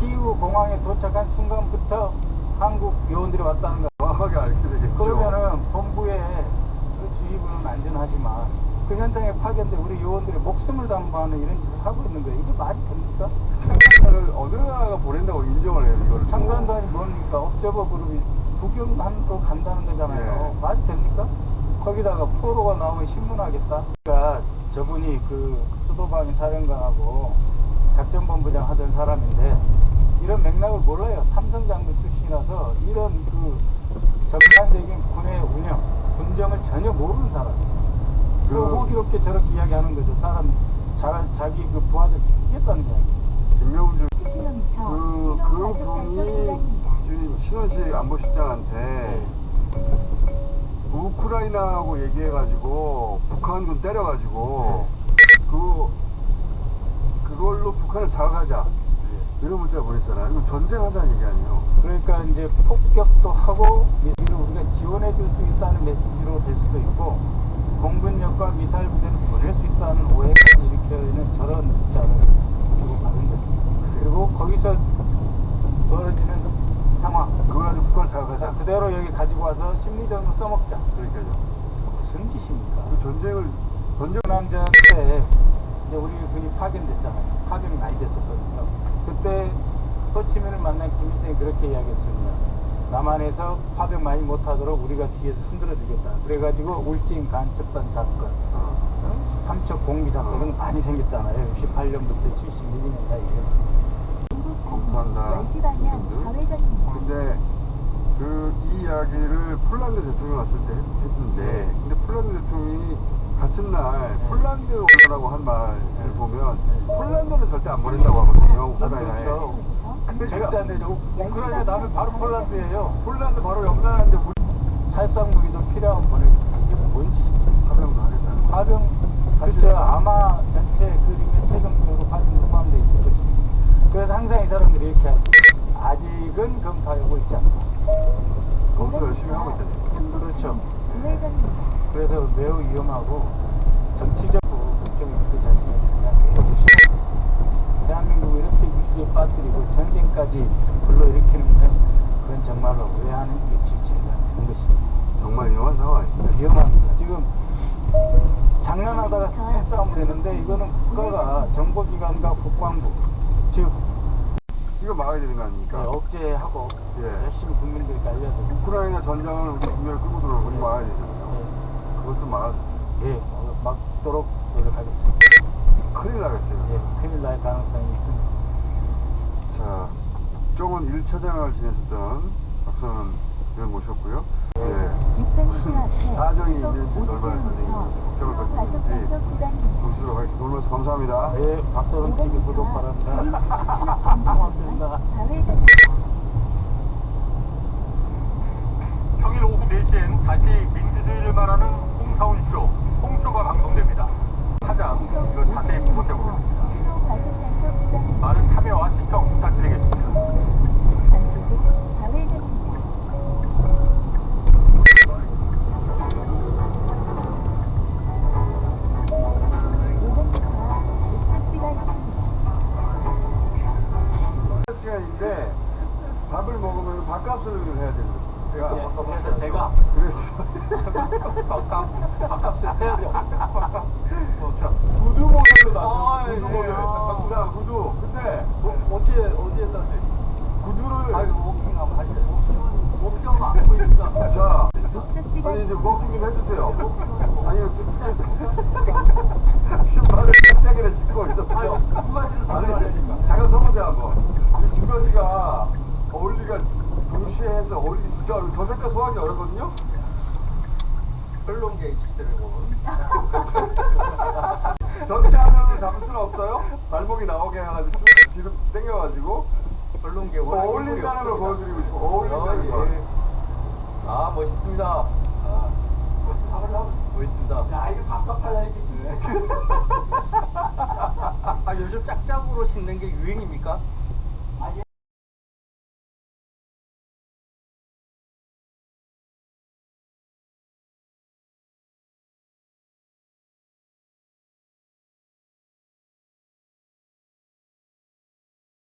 키이우 공항에 도착한 순간부터 한국 요원들이 왔다는 거. 정확하게 알게 되겠죠. 그러면은 본부의 그 주의부는 안전하지만 그 현장에 파견된 우리 요원들의 목숨을 담보하는 이런 짓을 하고 있는 거예요. 이게 말이 됩니까? 참관단을 어느 나라가 보낸다고 인정을 해요, 이거를. 참관단이 뭡니까? 옵저버 그룹이 구경하러 간다는 거잖아요. 네. 말이 됩니까? 거기다가 포로가 나오면 신문하겠다. 그러니까 저분이 그 수도방위 사령관하고 작전본부장 하던 사람인데 이런 맥락을 몰라요. 삼성 장군 출신이라서 이런 그 전반적인 군의 운영, 군정을 전혀 모르는 사람이에요. 그 호기롭게 저렇게 이야기하는 거죠. 사람 자기 그 부하들 죽겠다는 이야기. 김명준 10km 그 신호 과속 단속 분이 구간입니다. 지금 신원식 안보실장한테 우크라이나하고 얘기해가지고 북한군 때려가지고 그걸로 북한을 자극하자 이런 문자 보냈잖아요. 이거 전쟁하자는 얘기 아니에요. 그러니까 이제 폭격도 하고 미사일을 우리가 지원해 줄 수 있다는 메시지로 될 수도 있고 공군력과 미사일 부대를 보낼 수 있다는 오해까지 일으켜는 저런 문자를 주고받은 거죠. 그리고 거기서 벌어지는 상황 그거 가지고 북한을 자극하자. 그대로 여기 가지고 와서 심리전으로 써먹자. 그러니까요. 무슨 짓입니까? 그 전쟁을 전쟁 때 이제 우리 군이 파견됐잖아요. 파견이 많이 됐었거든요. 그때 호치민을 만난 김일성이 그렇게 이야기했습니다. 남한에서 파병 많이 못하도록 우리가 뒤에서 흔들어주겠다. 그래가지고 울진 간첩단 사건, 삼척 공비 사건 이런 거 많이 생겼잖아요. 68년부터 71년 사이에. 공산당 10시 방향 좌회전입니다. 근데 이 이야기를 폴란드 대통령이 왔을 때 했는데 근데 폴란드 대통령이 같은 날 폴란드 오라고 한 말을 보면 폴란드는 절대 안 보낸다고 하거든요. 우크라이나에. 그렇죠. 절대 안 되죠. 우크라이나 다음에 바로 폴란드예요. 폴란드 바로 옆나라인데 살상 무기도 필요하면 보내고 이게 뭔 짓입니까? 파병도 하겠다는 거. 파병 글쎄요. 아마 전체 그림에 최종적으로 파병도 포함되어 있을 것입니다. 그래서 항상 이 사람들이 이렇게 하죠. 아직은 검토하고 있지 않다. 검토 열심히 하고 있잖아요. 그렇죠. 우회전입니다. 그래서 매우 위험하고 정치적으로 국정이 그 자신을 그냥 해보시면 대한민국을 이렇게 위기에 빠뜨리고 전쟁까지 불러일으키는 건 그건 정말로 의아한 일치체가 된 것입니다. 정말 위험한 상황입니다. 위험합니다. 지금 장난하다가 핵싸움 되는데 이거는 국가가 정보기관과 국방부 즉 이거 막아야 되는 거 아닙니까? 억제하고 열심히 국민들에게 알려주고 우크라이나 전장을 우리 국민을 끌고 들어오고 우리 막아야 되잖아요. 그것도 막아주세요. 막도록 노력하겠습니다. 큰일 나겠어요. 큰일 날 가능성이 있습니다. 자, 국정원 1차장을 지내셨던 박선원 의원 모셨고요. 600m 앞에 사정이 시속 있는지 얼마나 50km 선생님이 신호 과속 있는지 단속 구간입니다. 보시도록 하겠습니다. 오늘 말씀 감사합니다. 네, 박서론 TV 구독 바랍니다. 고맙습니다. 좌회전입니다. 평일 오후 4시엔 다시 민주주의를 말하는 홍사훈쇼, 홍쇼가 방송됩니다. 차장, 시속 이거 자세히 50km 분석해보겠습니다. 신호 과속 단속 구간입니다. 많은 참여와 시청 부탁드리겠습니다. 잠시 후 좌회전입니다. 500m 목적지가 있습니다. 시간인데 밥을 먹으면 밥값을 해야 되는 그래서 제가 그래서 밥값을 해야죠. 자, 구두 모델로 나왔어요. 구두 모델. 자, 구두. 근데 어디에 쌌어요? 구두를 워킹 한번 하시죠. 워킹 안 보이니까. 자, 목적지가 아니 이제 있습니다. 워킹 좀 해주세요. 아니 신발을 짝짝이를 신고 있었어요. 두 가지를 아니 잠깐 서보자 한번. 이 두 가지가 어울리가 동시에 해서 어울리기 진짜 어려워. 저 색깔 소화하기 어렵거든요. 별론 게 있으시더라고. 전체 화면을 잡을 수는 없어요. 발목이 나오게 해가지고 뒤로 당겨가지고 언론계 워낙 어울린다는 걸 보여드리고 싶어. 어울린다는 예. 걸. 아 멋있습니다. 아 멋있습니다. 야, 이거 답답하다니까. 아 요즘 짝짝으로 신는 게 유행입니까?